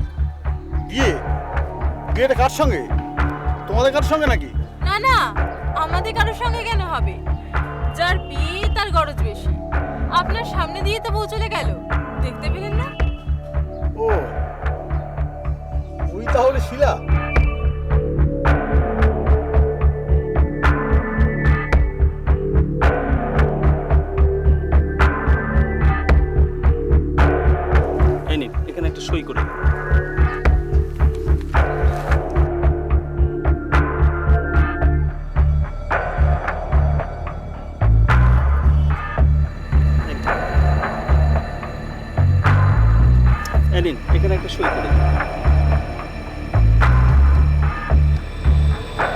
বিয়ে? বিয়েটা কার সঙ্গে? তোমাদের কার সঙ্গে নাকি? না না, আমাদের কারোর সঙ্গে কেন হবে? যার বিয়ে তার গরজ বেশি। আপনার সামনে দিয়ে তো বউ চলে গেল, দেখতে পেলেন না? ও, ওই তাহলে শিলা? এই নিন, এখানে একটা সই করে দিন। এই নিন, এখানে একটা সই করে দিন।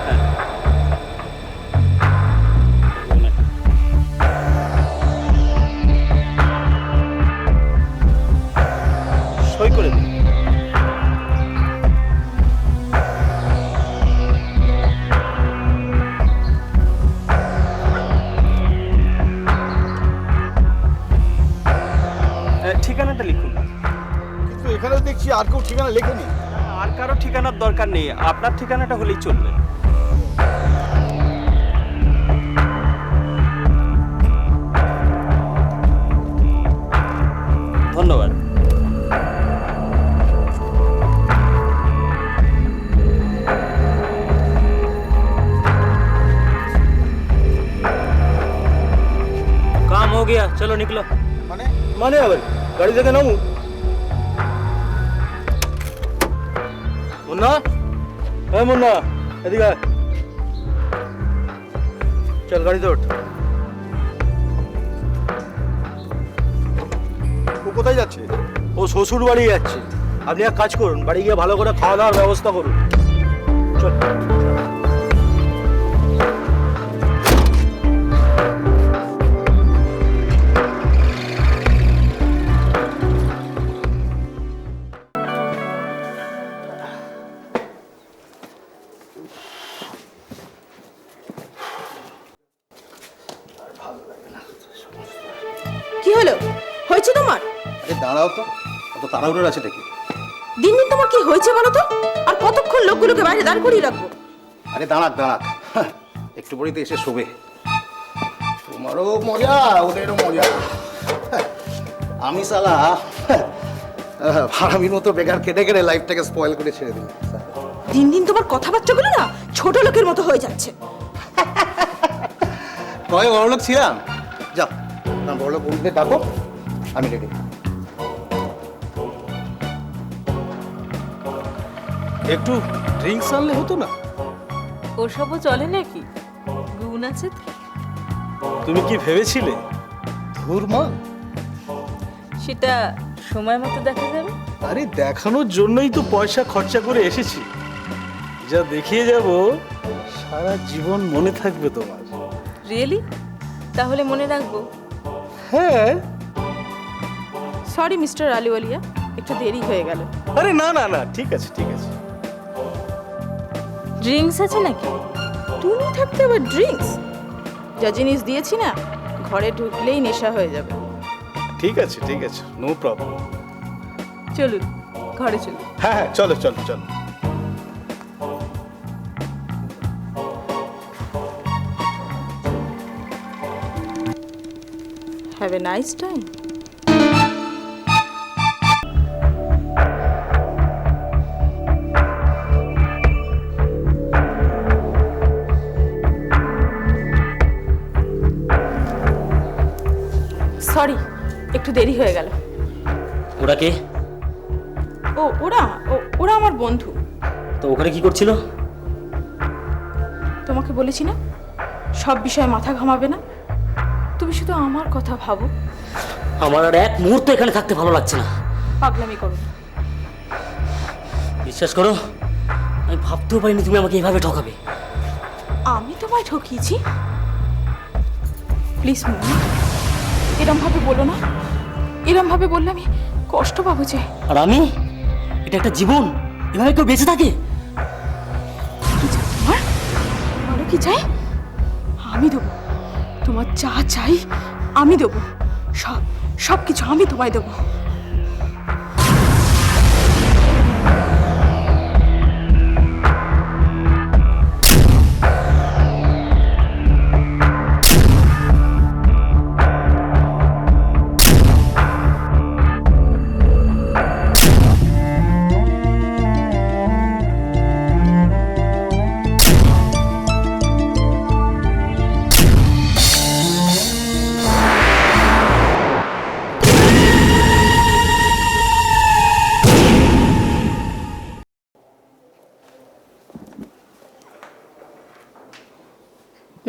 হ্যাঁ। সই করে দিন। ঠিকানাটা লিখুন। কিন্তু এখানে দেখছি আর কেউ ঠিকানা লেখেনি। আর কারো ঠিকানার দরকার নেই, আপনার ঠিকানাটা হলেই চলবে। ধন্যবাদ। काम हो गया, चलो निकलो। মানে মানে আবার গাড়ি থেকে নামু। মুন্না, হ্যাঁ মুন্না, এদিকে আয়। চল গাড়িতে ওঠ। ও কোথায় যাচ্ছে? ও শ্বশুর বাড়ি যাচ্ছে। আপনি এক কাজ করুন, বাড়ি গিয়ে ভালো করে খাওয়া দাওয়ার ব্যবস্থা করুন। চল। কি হলো, হয়েছে তোমার? আরে দাঁড়াও তো, অত তাড়াহুড়োর আছে নাকি? দিন দিন তোমার কি হয়েছে বলো তো? আর কতক্ষণ লোকগুলোকে বাইরে দাঁড় করিয়ে রাখবো? আরে দাঁড়াক দাঁড়াক, একটু পরেই তো এসে শোবে। তোমারও মজা ওদেরও মজা। আমি শালা ভাড়ামির মতো বেকার কেটে কেটে লাইফটাকে স্পয়েল করে ছেড়ে দিল। দিন দিন তোমার কথাবার্তাগুলো না ছোট লোকের মতো হয়ে যাচ্ছে। কয় বড়লোক ছিলাম? যাও না, বড়লোক বলতে ডাকো, আমি রেডি। একটু ড্রিঙ্কস আনলে হতো না? ওসবও চলে নাকি? গুণ আছে তো। তুমি কি ভেবেছিলে? ধুর মা, সেটা সময় মতো দেখা যাবে। আরে দেখানোর জন্যই তো পয়সা খরচা করে এসেছি। যা দেখিয়ে যাব সারা জীবন মনে থাকবে তোমার। রিয়েলি? তাহলে মনে রাখবো। হ্যাঁ। সরি মিস্টার আলিওয়ালিয়া, একটু দেরি হয়ে গেল। আরে না না না, ঠিক আছে ঠিক আছে। ড্রিঙ্কস আছে নাকি? তুমি থাকতে আবার ড্রিঙ্কস? যা জিনিস দিয়েছি না, ঘরে ঢুকলেই নেশা হয়ে যাবে। ঠিক আছে ঠিক আছে, নো প্রবলেম। চলুন ঘরে চলুন। হ্যাঁ হ্যাঁ, চলো চলো চলো। Have a nice time. Sorry, একটু দেরি হয়ে গেল। ওরা কে? ওরা আমার বন্ধু। তো ওখানে কি করছিল? তোমাকে বলেছি না, সব বিষয়ে মাথা ঘামাবে না। তুমি শুধু আমার কথা ভাবো। আমার আর এক মুহূর্ত এখানে থাকতে ভালো লাগছে না। পাগলামি করো না। বিশ্বাস করো, আমি ভাবতেও পারিনি তুমি আমাকে এইভাবে ঠকাবে। আমি তোমায় ঠকিয়েছি? প্লিজ মনি, এরম ভাবে বলো না। এরম ভাবে বললে আমি কষ্ট পাবো যে। আর আমি, এটা একটা জীবন, এভাবে কেউ বেঁচে থাকে? কি চাই তোমার? বলো কি চাই? আমি দেবো। তোমার যা চাই আমি দেবো। সব কিছু আমি তোমায় দেবো।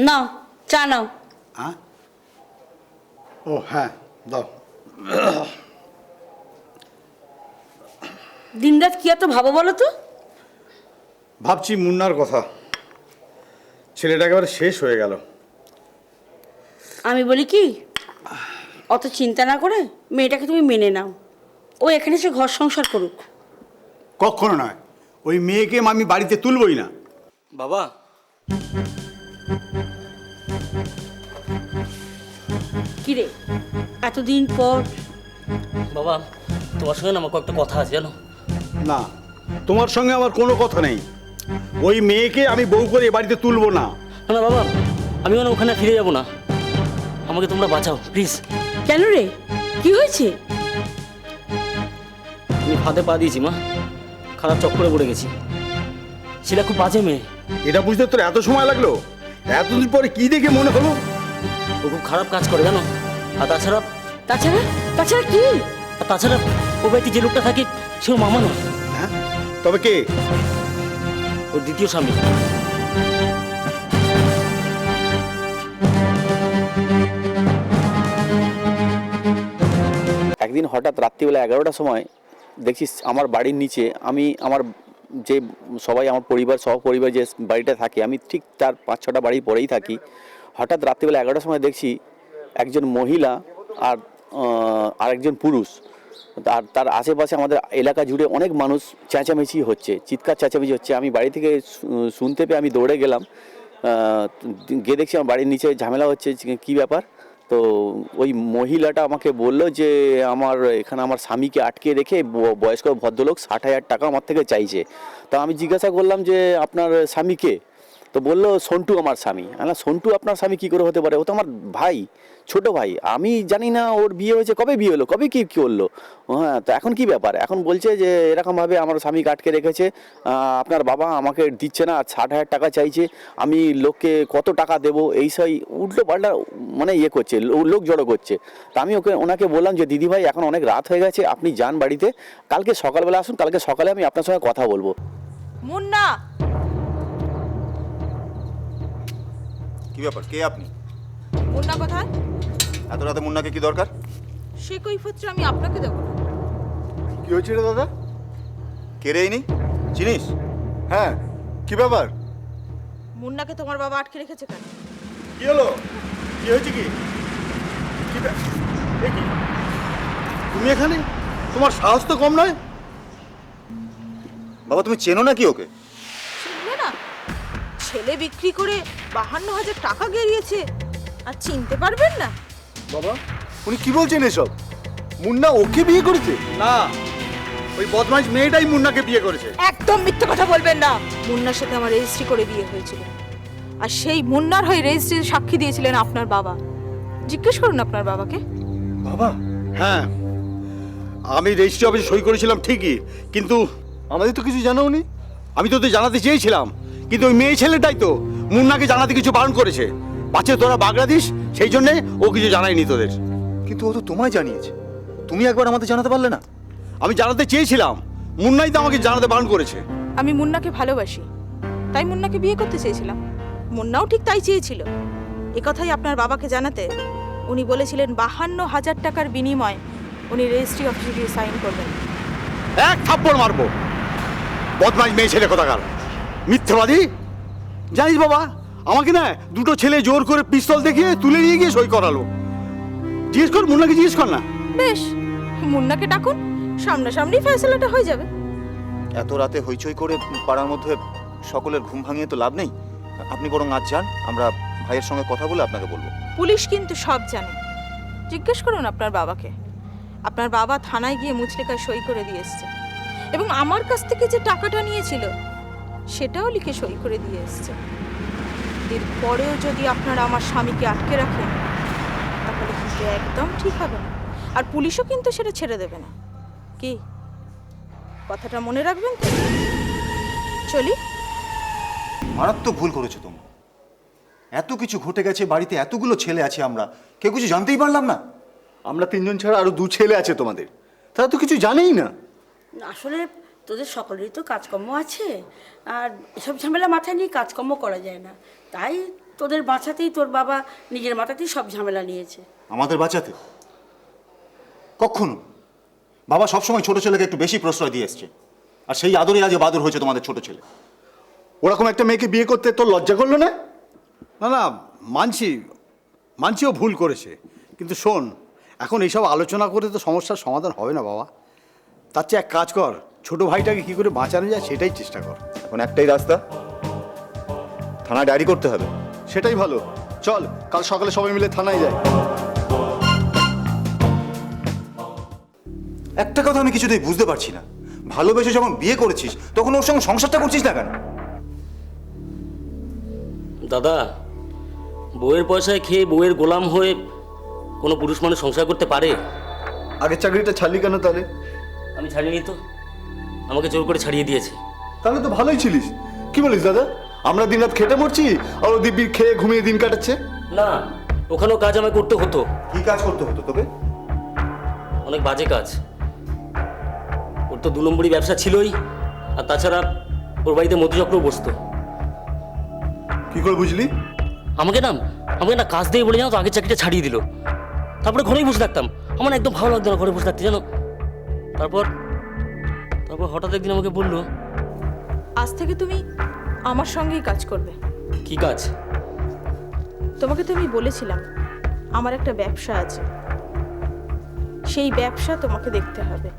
নাও চা নাও। হ্যাঁ? ও হ্যাঁ, দাও। দিনরাত কি এত ভাবো বলো তো? ভাবছি মুন্নার কথা। ছেলেটা একেবারে শেষ হয়ে গেল। আমি বলি কি, অত চিন্তা না করে মেয়েটাকে তুমি মেনে নাও। ও এখানে এসে ঘর সংসার করুক। কখনো নয়, ওই মেয়েকে আমি বাড়িতে তুলবই না। বাবা, কিরে এতদিন পর? বাবা তোমার সঙ্গে না আমার কয়েকটা কথা আছে জানো। না, তোমার সঙ্গে আমার কোনো কথা নেই। ওই মেয়েকে আমি বউ করে এ বাড়িতে তুলবো না। না না বাবা, আমি মানে ওখানে ফিরে যাব না। আমাকে তোমরা বাঁচাও প্লিজ। কেন রে, কি হয়েছে? আমি ফাঁদে পা দিয়েছি মা, খারাপ চক্করে পড়ে গেছি। সেটা খুব বাজে মেয়ে। এটা বুঝতে তোর এত সময় লাগলো? এতদিন পরে কি দেখে মনে হলো? ও খুব খারাপ কাজ করে জানো। আর তাছাড়া তাছাড়া তাছাড়া কি? আর তাছাড়া ও বাড়িতে যে লোকটা থাকে সে ওর মামা নয়। হ্যাঁ, তবে কে? ওর দ্বিতীয় স্বামী। একদিন হঠাৎ রাত্রিবেলা 11টার সময় দেখছি আমার বাড়ির নিচে, আমি আমার যে সবাই আমার পরিবার সহপরিবার যে বাড়িটা থাকে, আমি ঠিক তার 5-6টা বাড়ি পরেই থাকি। হঠাৎ রাত্রিবেলা 11টার সময় দেখছি একজন মহিলা আর আরেকজন পুরুষ, আর তার আশেপাশে আমাদের এলাকা জুড়ে অনেক মানুষ চেঁচামেচি হচ্ছে, চিৎকার চেঁচামেচি হচ্ছে। আমি বাড়ি থেকে শুনতে পেয়ে আমি দৌড়ে গেলাম, গিয়ে দেখছি আমার বাড়ির নিচে ঝামেলা হচ্ছে। কী ব্যাপার? তো ওই মহিলাটা আমাকে বলল যে আমার এখানে আমার স্বামীকে আটকে রেখে বয়স্ক ভদ্রলোক 60,000 টাকা আমার থেকে চাইছে। তা আমি জিজ্ঞাসা করলাম যে আপনার স্বামীকে, তো বললো সন্টু আমার স্বামী। না, সন্টু আপনার স্বামী কী করে হতে পারে? ও তো আমার ভাই, ছোট ভাই। আমি জানি না ওর বিয়ে হয়েছে, কবে বিয়ে হলো, কবে কী করলো। হ্যাঁ, তো এখন কি ব্যাপার? এখন বলছে যে এরকমভাবে আমার স্বামীকে আটকে রেখেছে, আপনার বাবা আমাকে দিচ্ছে না, 60,000 টাকা চাইছে, আমি লোককে কত টাকা দেবো, এই সব উল্টো পাল্টা মানে ইয়ে করছে, লোক জড়ো করছে। তা আমি ওনাকে বললাম যে দিদিভাই এখন অনেক রাত হয়ে গেছে, আপনি যান বাড়িতে, কালকে সকালবেলা আসুন, কালকে সকালে আমি আপনার সঙ্গে কথা বলবো। মুন্না, কি ব্যাপার, কে আপনি? মুন্না কোথায়? এত রাতে মুন্নাকে কি দরকার? সে কৈফিয়ত আমি আপনাকে দেবো না। কি হয়েছে রে দাদা? কে রে ইনি? চিনিস? হ্যাঁ, কি ব্যাপার? মুন্নাকে তোমার বাবা আটকে রেখেছে কেন? কি হলো? কি হয়েছে কি? এ কি? তুমি এখানে? তোমার সাহস তো কম নয়। বাবা, তুমি চেনো না কি ওকে? চিনবে না? ছেলে বিক্রি করে 52,000 টাকা গেরিয়েছে, আর চিনতে পারবেন না? বাবা, উনি কি বলছেন এসব? মুন্না ওকে বিয়ে করেছে? না, ওই বদমাইশ মেয়েটাই মুন্নাকে বিয়ে করেছে। একদম মিথ্যে কথা বলবেন না। মুন্নার সাথে আমার রেজিস্ট্রি করে বিয়ে হয়েছিল, আর সেই মুন্নার হয়ে রেজিস্ট্রির সাক্ষী দিয়েছিলেন আপনার বাবা। জিজ্ঞেস করুন আপনার বাবাকে। বাবা? হ্যাঁ, আমি রেজিস্ট্রি অফিসে সই করেছিলাম ঠিকই, কিন্তু আমাদের তো কিছু জানাওনি। আমি তো তোদের জানাতে চেয়েছিলাম, কিন্তু ওই মেয়ে ছেলেটাই তো মুন্নাকে জানাতে কিছু বারণ করেছে। পাচ্ছে তোরা বাগড়া দিস, সেই জন্যে ও কিছু জানায়নি তোদের। কিন্তু ও তো তোমায় জানিয়েছে, তুমি একবার আমাদের জানাতে পারলে না? আমি জানাতে চেয়েছিলাম, মুন্নাই তো আমাকে জানাতে বারণ করেছে। আমি মুন্নাকে ভালোবাসি, তাই মুন্নাকে বিয়ে করতে চেয়েছিলাম। মুন্নাও ঠিক তাই চেয়েছিল। এ কথাই আপনার বাবাকে জানাতে উনি বলেছিলেন 52,000 টাকার বিনিময়ে উনি রেজিস্ট্রি অফিসে গিয়ে সাইন করবেন। এক থাপ্পড় মারবো, বদমাইশ মেয়ে ছেলে কোথাকার, মিথ্যাবাদী। জানিস বাবা, আমাকে না দুটো ছেলে জোর করে পিস্তল দেখিয়ে তুলে নিয়ে গিয়ে সই করালো। জিজ্ঞেস কর, মুন্নাকে জিজ্ঞেস কর না। বেশ, মুন্নাকে ডাকুন, সামনাসামনি ফয়সালাটা হয়ে যাবে। এত রাতে হইচই করে পাড়ার মধ্যে সকলের ঘুম ভাঙিয়ে তো লাভ নেই। আপনি বরং আজ যান, আমরা ভাইয়ের সঙ্গে কথা বলে আপনাকে বলবো। পুলিশ কিন্তু সব জানে, জিজ্ঞেস করুন আপনার বাবাকে। আপনার বাবা থানায় গিয়ে মুচলেখায় সই করে দিয়ে এসছে, এবং আমার কাছ থেকে যে টাকাটা নিয়েছিল সেটাও লিখে সই করে দিয়ে এসছে। এরপরেও যদি আপনারা আমার স্বামীকে আটকে রাখেন তাহলে কিন্তু একদম ঠিক হবে না, আর পুলিশও কিন্তু সেটা ছেড়ে দেবে না। কি কথাটা মনে রাখবেন তো? চলি। মারাত্মক ভুল করেছো তুমি। এত কিছু ঘটে গেছে, বাড়িতে এতগুলো ছেলে আছে, আমরা কেউ কিছু জানতেই পারলাম না। আমরা তিনজন ছাড়া আরো 2 ছেলে আছে তোমাদের, তারা তো কিছু জানেই না। আসলে তোদের সকলেরই তো কাজকর্ম আছে, আর এসব ঝামেলা মাথায় নিয়ে কাজকর্ম করা যায় না। তাই তোদের বাঁচাতেই তোর বাবা নিজের মাথাতেই সব ঝামেলা নিয়েছে। আমাদের বাঁচাতে? কখনো। বাবা সবসময় ছোট ছেলেকে একটু বেশি প্রশ্রয় দিয়ে এসছে, আর সেই আদরে আজ বাদর হয়েছে তোমাদের ছোট ছেলে। ওরকম একটা মেয়েকে বিয়ে করতে তোর লজ্জা করলো না? না না, মানছিও ভুল করেছে, কিন্তু শোন, এখন এইসব আলোচনা করে তো সমস্যার সমাধান হবে না বাবা। তার চেয়ে এক কাজ কর, ছোট ভাইটাকে কি করে বাঁচানো যায় সেটাই চেষ্টা কর। এখন একটাই রাস্তা, থানায় ডায়েরি করতে হবে। সেটাই ভালো, চল কাল সকালে সবাই মিলে থানায় যাই। একটা কথা আমি কিছুতেই বুঝতে পারছি না, ভালোবেসে যখন বিয়ে করেছিস তখন ওর সঙ্গে সংসারটা করছিস না কেন? দাদা, বউয়ের পয়সায় খেয়ে বউয়ের গোলাম হয়ে কোনো পুরুষ মানুষ সংসার করতে পারে? আগের চাকরিটা ছাড়লি কেন তাহলে? আমি ছাড়িনি তো, আমাকে জোর করে ছাড়িয়ে দিয়েছে। তাহলে তো ভালোই ছিলিস। কি বলিস দাদা? আমরা দিনরাত খেটে মরছি, আর ও দিব্যি খেয়ে ঘুমিয়ে দিন কাটাচ্ছে। না, ওখানেও কাজ আমায় করতে হতো। কি কাজ করতে হতো তোকে? অনেক বাজে কাজ। ওর তো 2 নম্বরই ব্যবসা ছিলই, আর তাছাড়া ওর বাড়িতে মধুচক্রও বসতো। কি করে বুঝলি? আমাকে না কাজ দিয়ে বলে জানো তো আগের চাকরিটা ছাড়িয়ে দিল। তারপরে ঘরেই বসে থাকতাম, আমার একদম ভালো লাগতো না ঘরে বসে থাকতে, জানো। তারপর হঠাৎ একদিন আমাকে বললো, আজ থেকে তুমি আমার সঙ্গেই কাজ করবে। কি কাজ? তোমাকে তো আমি বলেছিলাম আমার একটা ব্যবসা আছে, সেই ব্যবসা তোমাকে দেখতে হবে।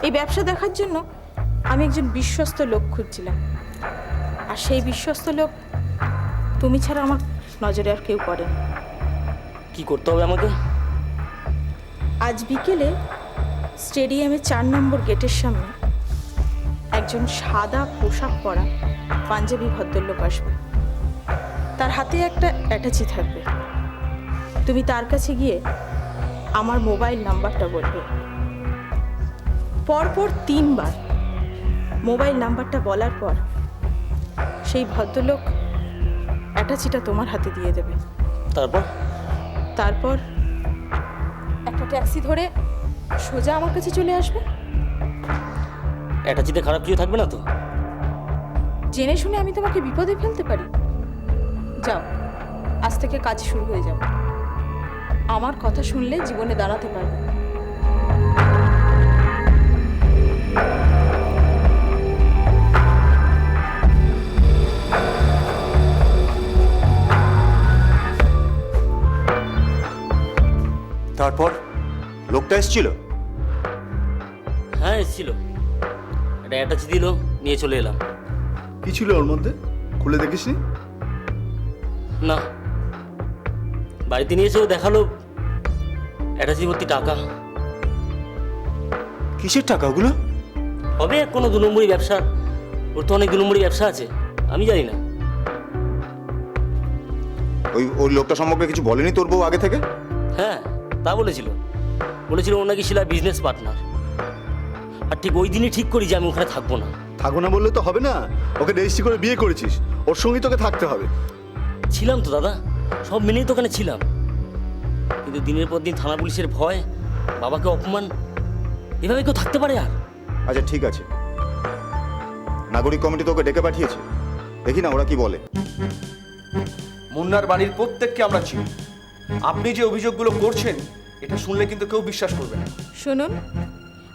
এই ব্যবসা দেখার জন্য আমি একজন বিশ্বস্ত লোক খুঁজছিলাম, আর সেই বিশ্বস্ত লোক তুমি ছাড়া আমার নজরে আর কেউ পড়ে না। কি করতে হবে আমাকে? আজ বিকেলে স্টেডিয়ামে 4 নম্বর গেটের সামনে একজন সাদা পোশাক পরা পাঞ্জাবি ভদ্রলোক আসবে। তার হাতে একটা অ্যাটাচি থাকবে। তুমি তার কাছে গিয়ে আমার মোবাইল নাম্বারটা বলবে। পরপর 3 বার মোবাইল নাম্বারটা বলার পর সেই ভদ্রলোক অ্যাটাচিটা তোমার হাতে দিয়ে দেবে। তারপর একটা ট্যাক্সি ধরে সোজা আমার কাছে চলে আসবে। অ্যাটাচিতে খারাপ কিছু থাকবে না তো? জেনে শুনে আমি তোমাকে বিপদে ফেলতে পারি? যাও, আজ থেকে কাজ শুরু হয়ে যাবে। আমার কথা শুনলে জীবনে দাঁড়াতে পারবে। তারপর লোকটা এসেছিল? হ্যাঁ এসেছিল, একটা অ্যাটাচি দিল, নিয়ে চলে এলাম। কি ছিল ওর মধ্যে, খুলে দেখিসনি? না, বাড়িতে নিয়ে এসেও দেখালো অ্যাটাচি ভর্তি টাকা। কিসের টাকা ওগুলো? হবে কোনো 2 নম্বরই ব্যবসা। ওর তো অনেক 2 নম্বরই ব্যবসা আছে, আমি জানি না। ওই লোকটা সম্পর্কে কিছু বলেনি তোর বউ আগে থেকে? হ্যাঁ তা বলেছিল ওর নাকি শিলা বিজনেস পার্টনার। আর ঠিক ওই দিনই ঠিক করি যে আমি ওখানে থাকবো না। থাকো না বললে তো হবে না, ওকে রেজিস্ট্রি করে বিয়ে করেছিস, ওর সঙ্গেই তোকে থাকতে হবে। ছিলাম তো দাদা, সব মেনেই তো ওখানে ছিলাম, কিন্তু দিনের পর দিন থানা পুলিশের ভয়, বাবাকে অপমান, এভাবে কেউ থাকতে পারে? আর আচ্ছা ঠিক আছে, নাগরিক কমিটি তোকে ডেকে পাঠিয়েছে, দেখি না ওরা কি বলে। মুন্নার বাড়ির প্রত্যেককে আমরা চিনি। আপনি যে অভিযোগগুলো করছেন এটা শুনলে কিন্তু কেউ বিশ্বাস করবে না। শুনুন,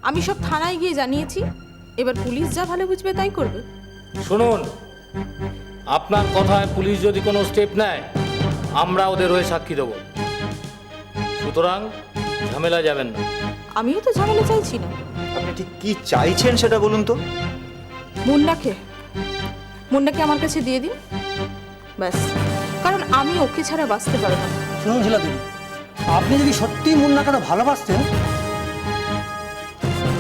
আমি সব থানায় গিয়ে জানিয়েছি, এবার পুলিশ যা ভালো বুঝবে তাই করবে। শুনুন, আপনার কথায় পুলিশ যদি কোনো স্টেপ নেয় আমরা ওদের হয়ে সাক্ষী দেব, সুতরাং ঝামেলা যাবেন না। আমিও তো ঝামেলা চাইছি না। আপনি ঠিক কি চাইছেন সেটা বলুন তো। মুন্নাকে আমার কাছে দিয়ে দিন, ব্যাস। কারণ আমি ওকে ছাড়া বাঁচতে পারবো না। শুনুন শিলা দেবী, আপনি যদি সত্যি মুন্নাকে ভালোবাসতেন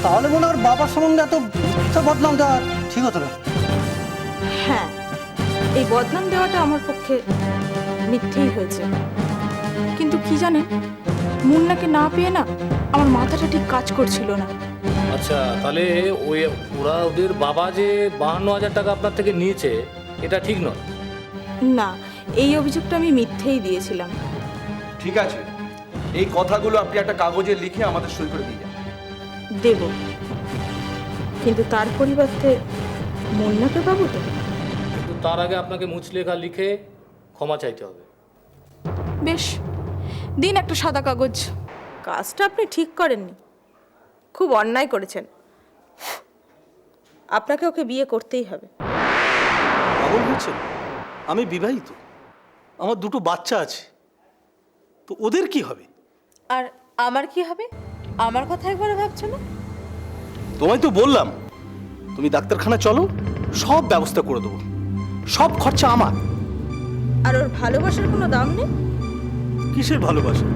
তাহলে মনে হয় বাবার সম্বন্ধে এত মিথ্যা বদনাম দেওয়া ঠিক হতো না। হ্যাঁ, এই বদনাম দেওয়াটা আমার পক্ষে মিথ্যেই হয়েছে, কিন্তু কি জানেন, মুন্নাকে না পেয়ে না আমার মাথাটা ঠিক কাজ করছিল না। আচ্ছা, তাহলে ওরা ওদের বাবা যে 52,000 টাকা আপনার থেকে নিয়েছে এটা ঠিক নয়? না, এই অভিযোগটা আমি মিথ্যেই দিয়েছিলাম। ঠিক আছে, এই কথাগুলো আপনি একটা কাগজে লিখে আমাদের সই করে দিয়ে যান। দেব, কিন্তু তার পরিবর্তে মুন্নাকে পাবো তো? কিন্তু তার আগে আপনাকে মুচলেখা লিখে ক্ষমা চাইতে হবে। বেশ, দিন একটা সাদা কাগজ। কাজটা আপনি ঠিক করেননি, খুব অন্যায় করেছেন। আপনাকে ওকে বিয়ে করতেই হবে। পাগল হচ্ছেন? আমি বিবাহিত, আমার 2টো বাচ্চা আছে, তো ওদের কি হবে? আর আমার কি হবে? আমার কথা একবার ভাবছো না? তোমায় তো বললাম তুমি ডাক্তারখানা চলো, সব ব্যবস্থা করে দেবো, সব খরচা আমার। আর ওর ভালোবাসার কোনো দাম নেই? কিসের ভালোবাসা?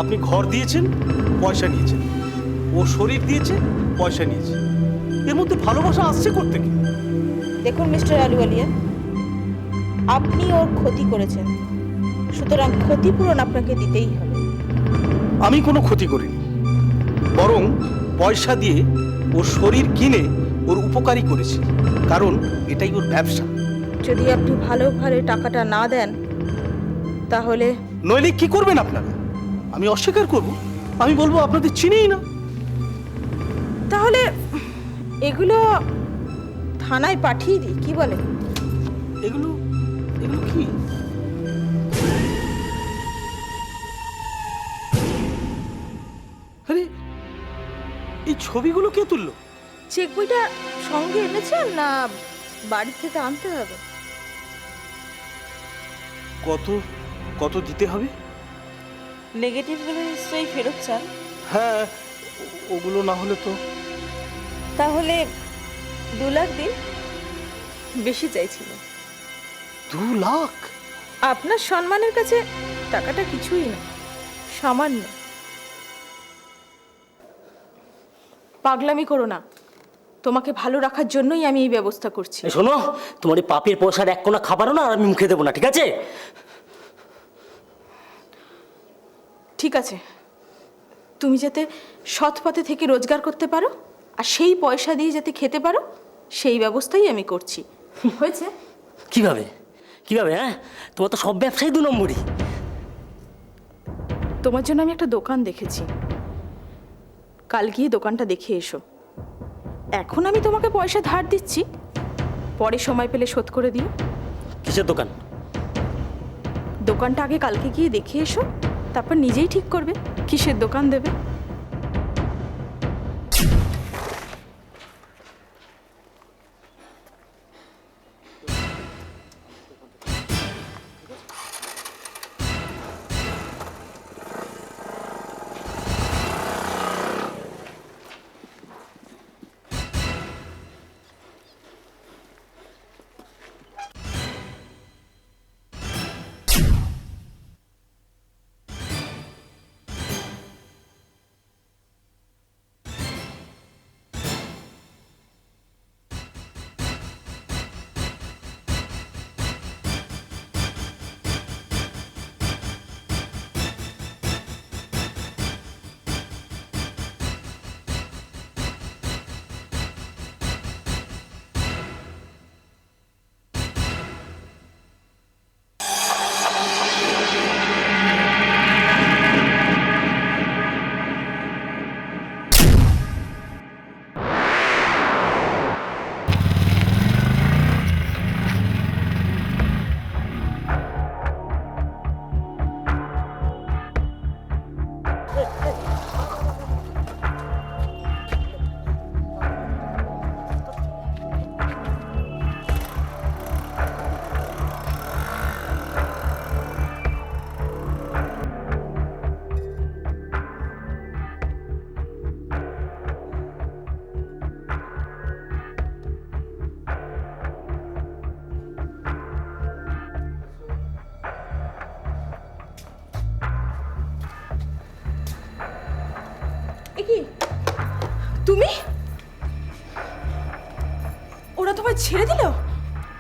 আপনি ঘর দিয়েছেন, পয়সা নিয়েছেন, ও শরীর দিয়েছে, পয়সা নিয়েছে, এর মধ্যে ভালোবাসা আসছে কোত্থেকে? দেখুন মিস্টার আলুওয়ালিয়া, আপনি ওর ক্ষতি করেছেন, সুতরাং ক্ষতিপূরণ আপনাকে দিতেই হবে। আমি কোনো ক্ষতি করিনি, বরং পয়সা দিয়ে ওর শরীর কিনে ওর উপকারী করেছি, কারণ এটাই ওর ব্যবসা। যদি আপনি ভালোভাবে টাকাটা না দেন তাহলে? নইলে কি করবেন আপনারা? আমি অস্বীকার করব, আমি বলবো আপনাদের চিনিই না। তাহলে এগুলো থানায় পাঠিয়ে দিই, কি বলে? এগুলো কি? আরে এই ছবিগুলো কে তুললো? চেক বইটা সঙ্গে এনেছেন না বাড়ি থেকে আনতে হবে? কত দিতে হবে? নেগেটিভগুলো নিশ্চয়ই ফেরত চান? হ্যাঁ, ওগুলো না হলে তো। তাহলে 2 লাখ দিন। বেশি চাইছিল। 2 লাখ? আপনার সম্মানের কাছে টাকাটা কিছুই না। সামান্য। পাগলামি করো না, তোমাকে ভালো রাখার জন্যই আমি এই ব্যবস্থা করছি। এই শোনো, তোমার এই পাপের পয়সার এক কোনা খাবারও না আর আমি মুখে দেবো না, ঠিক আছে? ঠিক আছে, তুমি যাতে সৎ পথে থেকে রোজগার করতে পারো আর সেই পয়সা দিয়ে যাতে খেতে পারো, সেই ব্যবস্থাই আমি করছি। হয়েছে? কিভাবে কিভাবে? হ্যাঁ, তোমার তো সব ব্যবসায়ী 2 নম্বরই। তোমার জন্য আমি একটা দোকান দেখেছি, কাল গিয়ে দোকানটা দেখে এসো। এখন আমি তোমাকে পয়সা ধার দিচ্ছি, পরে সময় পেলে শোধ করে দিও। কিসের দোকান? দোকানটা আগে কালকে গিয়ে দেখে এসো, তারপর নিজেই ঠিক করবে কিসের দোকান দেবে। কি তুমি? ওরা তোমায় ছেড়ে দিল?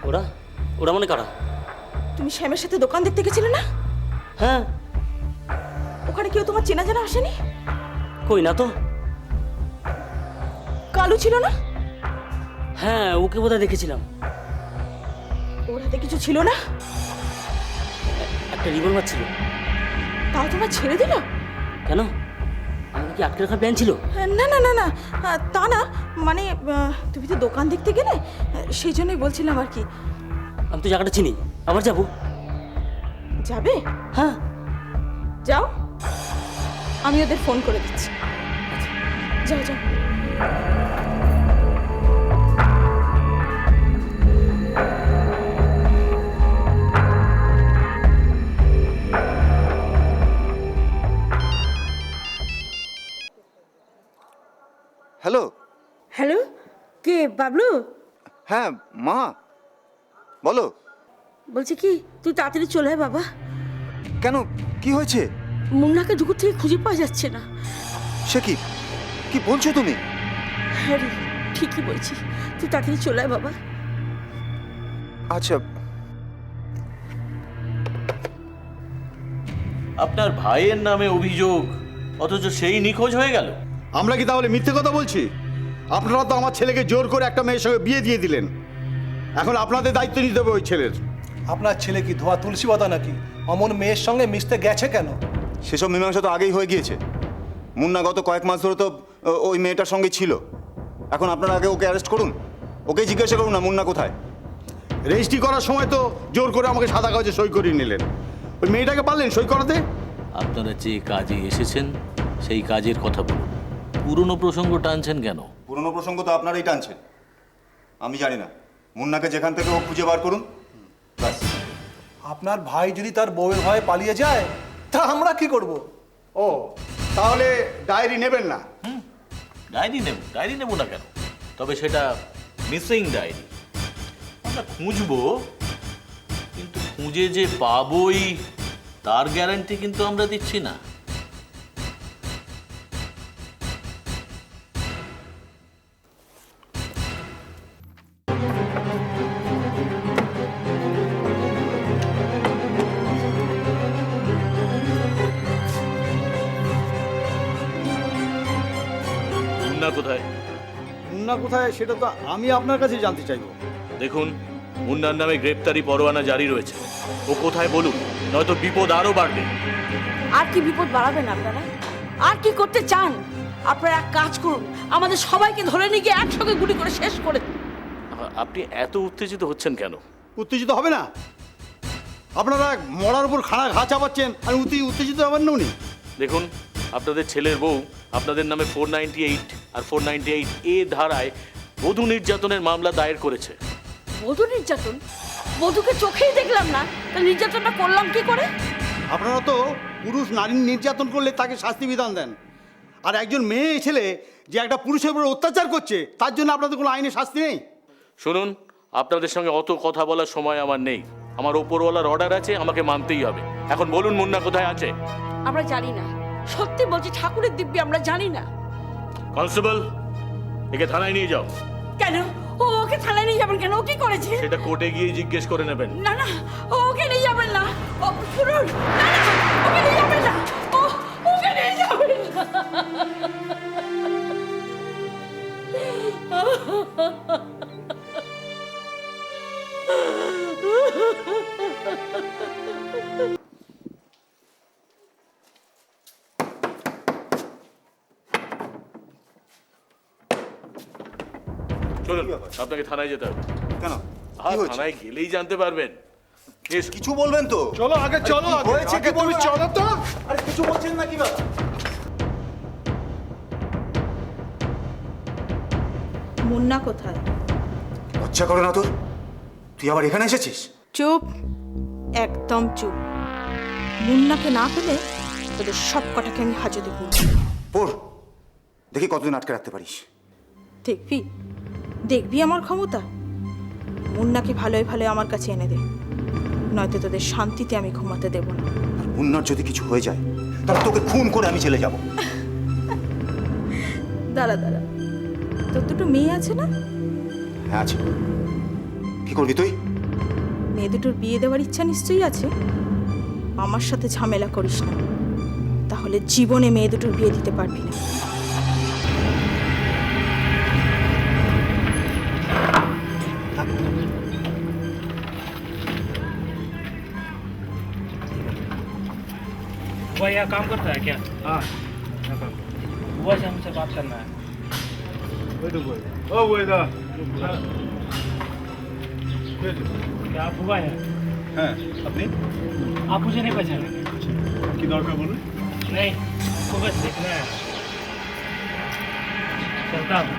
ওরা ওরা মানে কারা? তুমি শ্যামের সাথে দোকান দেখতে গেছিলে না? হ্যাঁ। ওখানে কেউ তোমার চেনা জানা আসেনি? কই না তো। কালু ছিল না? হ্যাঁ, ওকে বোধহয় দেখেছিলাম। ওর হাতে কিছু ছিল না? একটা রিভলভার ছিল। তাও তোমার ছেড়ে দিল? কেন, আমাকে কি আটকে রাখার প্ল্যান ছিল? না না না না, তা না, মানে তুমি তো দোকান দেখতে গেলে, সেই জন্যই বলছিলাম আর কি। আমি তো জায়গাটা চিনি, আবার যাবো। যাবে? হ্যাঁ যাও, আমি ওদের ফোন করে দিচ্ছি। যাও যাও। হ্যালো। হ্যালো, কে বাবলু? হ্যাঁ মা, বলো। বলছি কি, তুই তাড়াতাড়ি চলে আয় বাবা। কেন, কি হয়েছে? মুন্নাকে দুপুর থেকে খুঁজে পাওয়া যাচ্ছে না। সে কি, কি বলছো তুমি? হ্যাঁ রে, ঠিকই বলছি, তুই তাড়াতাড়ি চলে আয় বাবা। আচ্ছা। আপনার ভাইয়ের নামে অভিযোগ, অথচ সেই নিখোঁজ হয়ে গেল। আমরা কি তাহলে মিথ্যে কথা বলছি? আপনারা তো আমার ছেলেকে জোর করে একটা মেয়ের সঙ্গে বিয়ে দিয়ে দিলেন, এখন আপনাদের দায়িত্ব নিতে হবে ওই ছেলের। আপনার ছেলে কি ধোয়া তুলসী পাতা নাকি? অমন মেয়ের সঙ্গে মিশতে গেছে কেন? সেসব মীমাংসা তো আগেই হয়ে গিয়েছে। মুন্না গত কয়েক মাস ধরে তো ওই মেয়েটার সঙ্গে ছিল। এখন আপনারা আগে ওকে অ্যারেস্ট করুন, ওকে জিজ্ঞাসা করুন না মুন্না কোথায়। রেজিস্ট্রি করার সময় তো জোর করে আমাকে সাদা কাগজে সই করিয়ে নিলেন, ওই মেয়েটাকে পারলেন সই করাতে? আপনারা যে কাজে এসেছেন সেই কাজের কথা বলুন, পুরনো প্রসঙ্গ টানছেন কেন? পুরনো প্রসঙ্গ তো আপনারাই টানছেন, আমি জানি না। মুন্নাকে যেখান থেকে ও খুঁজে বার করুন, ব্যাস। আপনার ভাই যদি তার বউয়ের ভয়ে পালিয়ে যায়, তা আমরা কি করব? ও, তাহলে ডায়েরি নেবেন না? ডায়েরি নেব না কেন? তবে সেটা মিসিং ডায়েরি। আমরা খুঁজবো, কিন্তু খুঁজে যে পাবোই তার গ্যারান্টি কিন্তু আমরা দিচ্ছি না। কোথায়? মুন্না কোথায় সেটা তো আমি আপনার কাছে জানতে চাইবো। দেখুন, মুন্নার নামে গ্রেপ্তারি পরোয়ানা জারি রয়েছে। ও কোথায় বলুন, নয়তো বিপদ আরো বাড়বে। আর কি বিপদ বাড়াবেন আপনারা? আর কি করতে চান? আপনারা এক কাজ করুন, আমাদের সবাইকে ধরে নিয়ে গিয়ে একসঙ্গে গুলি করে শেষ করে দিন। আপনি এত উত্তেজিত হচ্ছেন কেন? উত্তেজিত হবে না? আপনারা মরার উপর খাড়া ঘা চাপাচ্ছেন আর উত্তেজিত হবেন না উনি? দেখুন, আপনাদের ছেলের বউ আপনাদের নামে 498 আর 498A ধারায় বধূ নির্যাতনের মামলা দায়ের করেছে। বধূ নির্যাতন? বধূকে চোখেই দেখলাম না, তা নির্যাতনটা করলাম কি করে? আপনারা তো পুরুষ নারী নির্যাতন করলে তাকে শাস্তি বিধান দেন, আর একজন মেয়ে ছেলে যে একটা পুরুষের উপর অত্যাচার করছে তার জন্য আপনাদের কোনো আইনে শাস্তি নেই? শুনুন, আপনাদের সঙ্গে অত কথা বলার সময় আমার নেই। আমার ওপরওয়ালার অর্ডার আছে, আমাকে মানতেই হবে। এখন বলুন মুন্না কোথায় আছে? আমরা জানি না, সত্যি বলছি, ঠাকুরের দিব্যি আমরা জানি না। কনস্টেবল, একে থানায় নিয়ে যাও। কেন? ওকে থানায় নিয়ে যাবেন কেন? ও কি করেছে? সেটা কোর্টে গিয়ে জিজ্ঞেস করে নেবেন। না না, ওকে নিয়ে যাবেন না। ও শুনুন, না না, ওকে নিয়ে যাবেন না। ওকে নিয়ে যাবেন না। চলুন, আপনাকে থানায় যেতে হবে। কেন? থানায় গেলেই জানতে পারবেন। কিছু বলবেন তো? চলো আগে, চলো হয়েছে কি বলবি? চলো তো। আরে কিছু বলছেন না কি ব্যাপার? মুন্না কোথায়? লজ্জা করে না তোর? তুই আবার এখানে এসেছিস? চুপ, একদম চুপ। মুন্নাকে না পেলে তোদের সব কটাকে আমি হাজতে করব। পড়, দেখি কতদিন আটকে রাখতে পারিস। দেখবি দেখবি আমার ক্ষমতা। মুন্নাকে ভালোই ভালোই আমার কাছে এনে দে, নয়তো তোদের শান্তিতে আমি ঘুমাতে দেব না। আর মুন্নার যদি কিছু হয়ে যায় তাহলে তোকে খুন করে আমি জেলে যাব। দাঁড়া দাঁড়া, তোর দুটো মেয়ে আছে না? হ্যাঁ আছে। কি করবি তুই? মেয়ে দুটোর বিয়ে দেওয়ার ইচ্ছা নিশ্চয়ই আছে। আমার সাথে ঝামেলা করিস না, তাহলে জীবনে মেয়ে দুটোর বিয়ে দিতে পারবি না। वो यहाँ काम करता है क्या? हाँ, यहाँ काम करता है। वो से हमसे बात करना है। क्या आप हुआ है? হ্যাঁ, আপনি? आप मुझे नहीं पहचाने? কি দরকার বলুন? नहीं, आपको बस देखना है। चलता हूँ।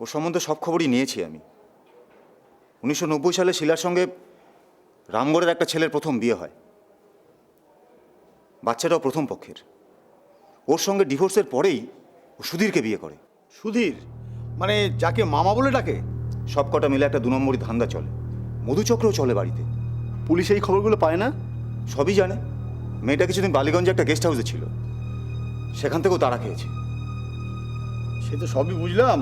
ওর সম্বন্ধে সব খবরই নিয়েছি আমি। 1990 সালে শিলার সঙ্গে রামগড়ের একটা ছেলের প্রথম বিয়ে হয়। বাচ্চাটাও প্রথম পক্ষের। ওর সঙ্গে ডিভোর্সের পরেই ও সুধীরকে বিয়ে করে। সুধীর মানে যাকে মামা বলে ডাকে? সব কটা মিলে একটা 2 নম্বরই ধান্দা চলে। মধুচক্রও চলে বাড়িতে। পুলিশ এই খবরগুলো পায় না? সবই জানে। মেয়েটা কিছুদিন বালিগঞ্জে একটা গেস্ট হাউসে ছিল, সেখান থেকেও তাড়া খেয়েছে। সে তো সবই বুঝলাম,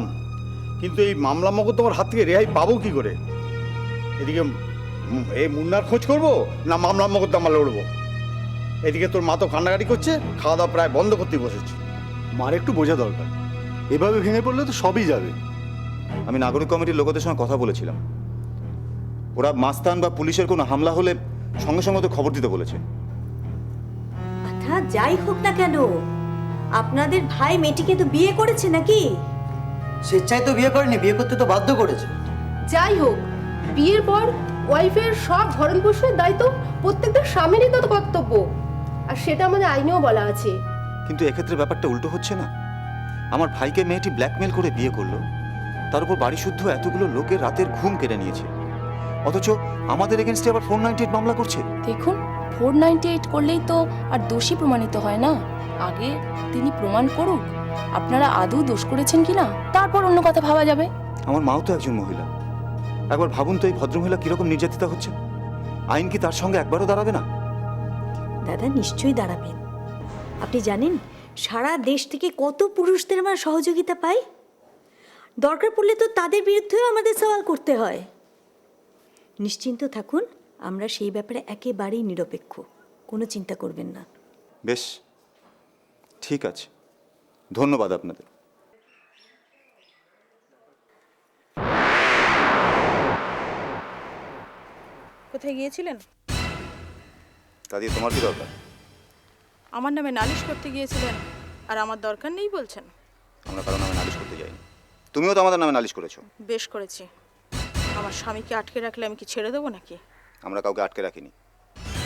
কিন্তু এই মামলা মকদ্দমার হাত থেকে রেহাই পাবো কি করে? এদিকে এই মুন্নার খোঁজ করবো না মামলা মকদ্দমা লড়বো? এদিকে তোর মা তো কান্নাকাটি করছে, খাওয়া দাওয়া প্রায় বন্ধ করতে বসেছে। মার একটু বোঝা দরকার, এভাবে ভেঙে পড়লে তো সবই যাবে। আমি নাগরিক কমিটির লোকেদের সঙ্গে কথা বলেছিলাম। ওরা মাস্তান বা পুলিশের কোনো হামলা হলে সঙ্গে সঙ্গে তো খবর দিতে বলেছে। আচ্ছা, যাই হোক না কেন, আপনাদের ভাই মেয়েটিকে তো বিয়ে করেছে নাকি? স্বেচ্ছায় তো বিয়ে করেনি, বিয়ে করতে তো বাধ্য করেছে। যাই হোক, বিয়ের পর ওয়াইফের সব ভরণ পোষণের দায়িত্ব প্রত্যেকটা স্বামীরই তো কর্তব্য, আর সেটা আমাদের আইনেও বলা আছে। কিন্তু এক্ষেত্রে ব্যাপারটা উল্টো হচ্ছে না? আমার ভাইকে মেয়েটি ব্ল্যাকমেল করে বিয়ে করলো, তার উপর বাড়ি শুদ্ধ এতগুলো লোকের রাতের ঘুম কেড়ে নিয়েছে, অথচ আমাদের এগেনস্টে আবার 498 মামলা করছে। দেখুন, 498 করলেই তো আর দোষী প্রমাণিত হয় না। আগে তিনি প্রমাণ করুক আপনারা আদৌ দোষ করেছেন কিনা, তারপর অন্য কথা ভাবা যাবে। আমার মাও তো একজন মহিলা। একবার ভাবুন তো এই ভদ্রমহিলা কিরকম নির্যাতিতা হচ্ছে। আইন কি তার সঙ্গে একবারও দাঁড়াবে না? দাদা নিশ্চয়ই দাঁড়াবেন। আপনি জানেন সারা দেশ থেকে কত পুরুষদের আমরা সহযোগিতা পাই। দরকার পড়লে তো তাদের বিরুদ্ধেও আমাদের সওয়াল করতে হয়। নিশ্চিন্ত থাকুন, আমরা সেই ব্যাপারে একেবারেই নিরপেক্ষ, কোনো চিন্তা করবেন না। বেশ, ঠিক আছে, ধন্যবাদ আপনাদের। কোথায় গিয়েছিলেন? তা দিয়ে তোমার কি দরকার? আমার নামে নালিশ করতে গিয়েছিলেন, আর আমার দরকার নেই বলছেন? আমরা কারো নামে নালিশ করতে যাইনি, তুমিও তো আমাদের নামে নালিশ করেছো। বেশ করেছি। আমার স্বামীকে আটকে রাখলে আমি কি ছেড়ে দেবো নাকি? আমরা কাউকে আটকে রাখিনি,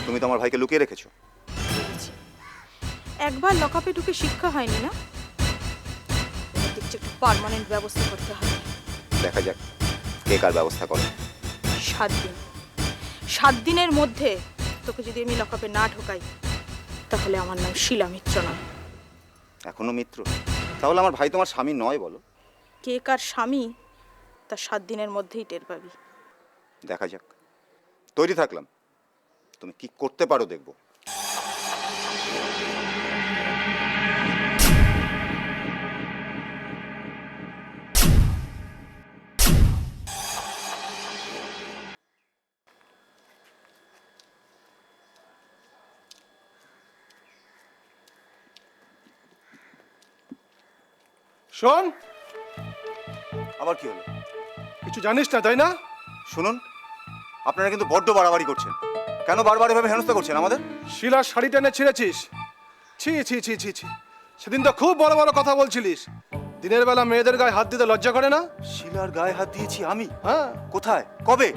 তুমি তো আমার ভাইকে লুকিয়ে রেখেছো। একবার লকআপে ঢুকে শিক্ষা হয়নি না? দেখছি একটু পার্মানেন্ট ব্যবস্থা করতে হবে। দেখা যাক কে কার ব্যবস্থা করে। 7 দিন, 7 দিনের মধ্যে তোকে যদি আমি লকআপে না ঢোকাই তাহলে আমার নাম শিলা মিত্র নয়। এখনো মিত্র? তাহলে আমার ভাই তোমার স্বামী নয় বলো? কে কার স্বামী তা 7 দিনের মধ্যেই টের পাবি। দেখা যাক, তৈরি থাকলাম, তুমি কি করতে পারো দেখবো। শোন, আবার কি হলো? কিছু জানিস না তাই না? শুনুন, আপনারা কিন্তু বড্ড বাড়াবাড়ি করছেন। কেন বারবার এভাবে হেনস্থা করছেন আমাদের? শিলার শাড়ি টেনে ছিঁড়েছিস। ছি ছি ছি ছি ছি, সেদিন তো খুব বড় বড় কথা বলছিলিস। দিনের বেলা মেয়েদের গায়ে হাত দিতে লজ্জা করে না? শিলার গায়ে হাত দিয়েছি আমি? হ্যাঁ। কোথায়, কবে?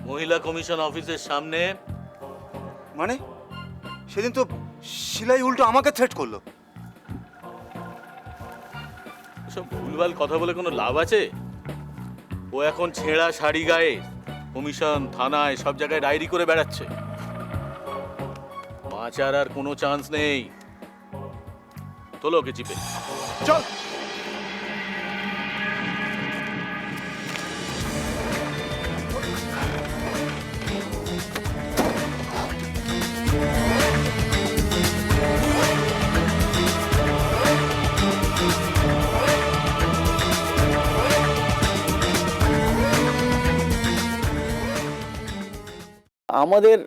মহিলা কমিশন অফিসের সামনে। মানে সেদিন তো শিলাই উল্টো আমাকে থ্রেট করলো। সব ভুলভাল কথা বলে কোনো লাভ আছে? ও এখন ছেঁড়া শাড়ি গায়ে কমিশন, থানায়, সব জায়গায় ডায়েরি করে বেড়াচ্ছে। বাঁচার আর কোনো চান্স নেই। তোলো ওকে চিপে। চল। আমাদের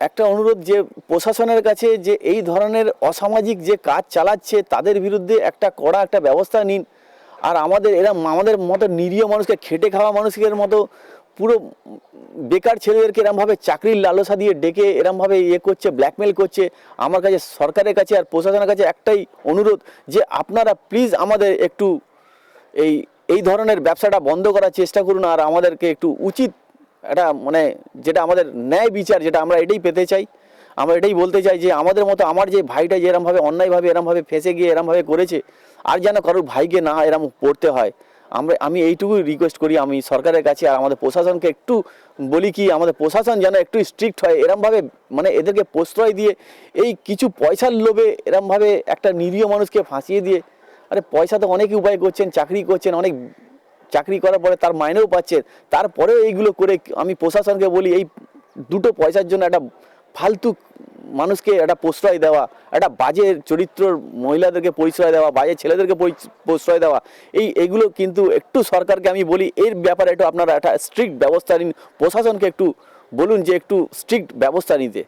একটা অনুরোধ যে প্রশাসনের কাছে যে এই ধরনের অসামাজিক যে কাজ চালাচ্ছে তাদের বিরুদ্ধে একটা কড়া একটা ব্যবস্থা নিন। আর আমাদের মতো নিরীহ মানুষকে, খেটে খাওয়া মানুষের মতো পুরো বেকার ছেলেদেরকে এরমভাবে চাকরির লালসা দিয়ে ডেকে এরমভাবে করছে, ব্ল্যাকমেল করছে। আমার কাছে, সরকারের কাছে আর প্রশাসনের কাছে একটাই অনুরোধ যে আপনারা প্লিজ আমাদের একটু এই ধরনের ব্যবসাটা বন্ধ করার চেষ্টা করুন। আর আমাদেরকে একটু উচিত এটা মানে যেটা আমাদের ন্যায় বিচার, যেটা আমরা এটাই পেতে চাই। আমরা এটাই বলতে চাই যে আমাদের মতো আমার যে ভাইটা যে এরমভাবে অন্যায়ভাবে এরমভাবে ফেঁসে গিয়ে এরমভাবে করেছে, আর যেন কারোর ভাইকে না এরম পড়তে হয়। আমি এইটুকুই রিকোয়েস্ট করি আমি সরকারের কাছে। আর আমাদের প্রশাসনকে একটু বলি কি, আমাদের প্রশাসন যেন একটু স্ট্রিক্ট হয়। এরমভাবে মানে এদেরকে প্রশ্রয় দিয়ে এই কিছু পয়সার লোভে এরমভাবে একটা নিরীহ মানুষকে ফাঁসিয়ে দিয়ে, আরে পয়সা তো অনেকই উপায় করছেন, চাকরি করছেন, অনেক চাকরি করার পরে তার মাইনেও পাচ্ছেন, তারপরেও এইগুলো করে আমি প্রশাসনকে বলি এই দুটো পয়সার জন্য একটা ফালতু মানুষকে একটা প্রশ্রয় দেওয়া, একটা বাজে চরিত্রর মহিলাদেরকে প্রশ্রয় দেওয়া, বাজে ছেলেদেরকে প্রশ্রয় দেওয়া, এইগুলো কিন্তু একটু সরকারকে আমি বলি এর ব্যাপারে একটু আপনারা একটা স্ট্রিক্ট ব্যবস্থা নিন। প্রশাসনকে একটু বলুন যে একটু স্ট্রিক্ট ব্যবস্থা নিতে।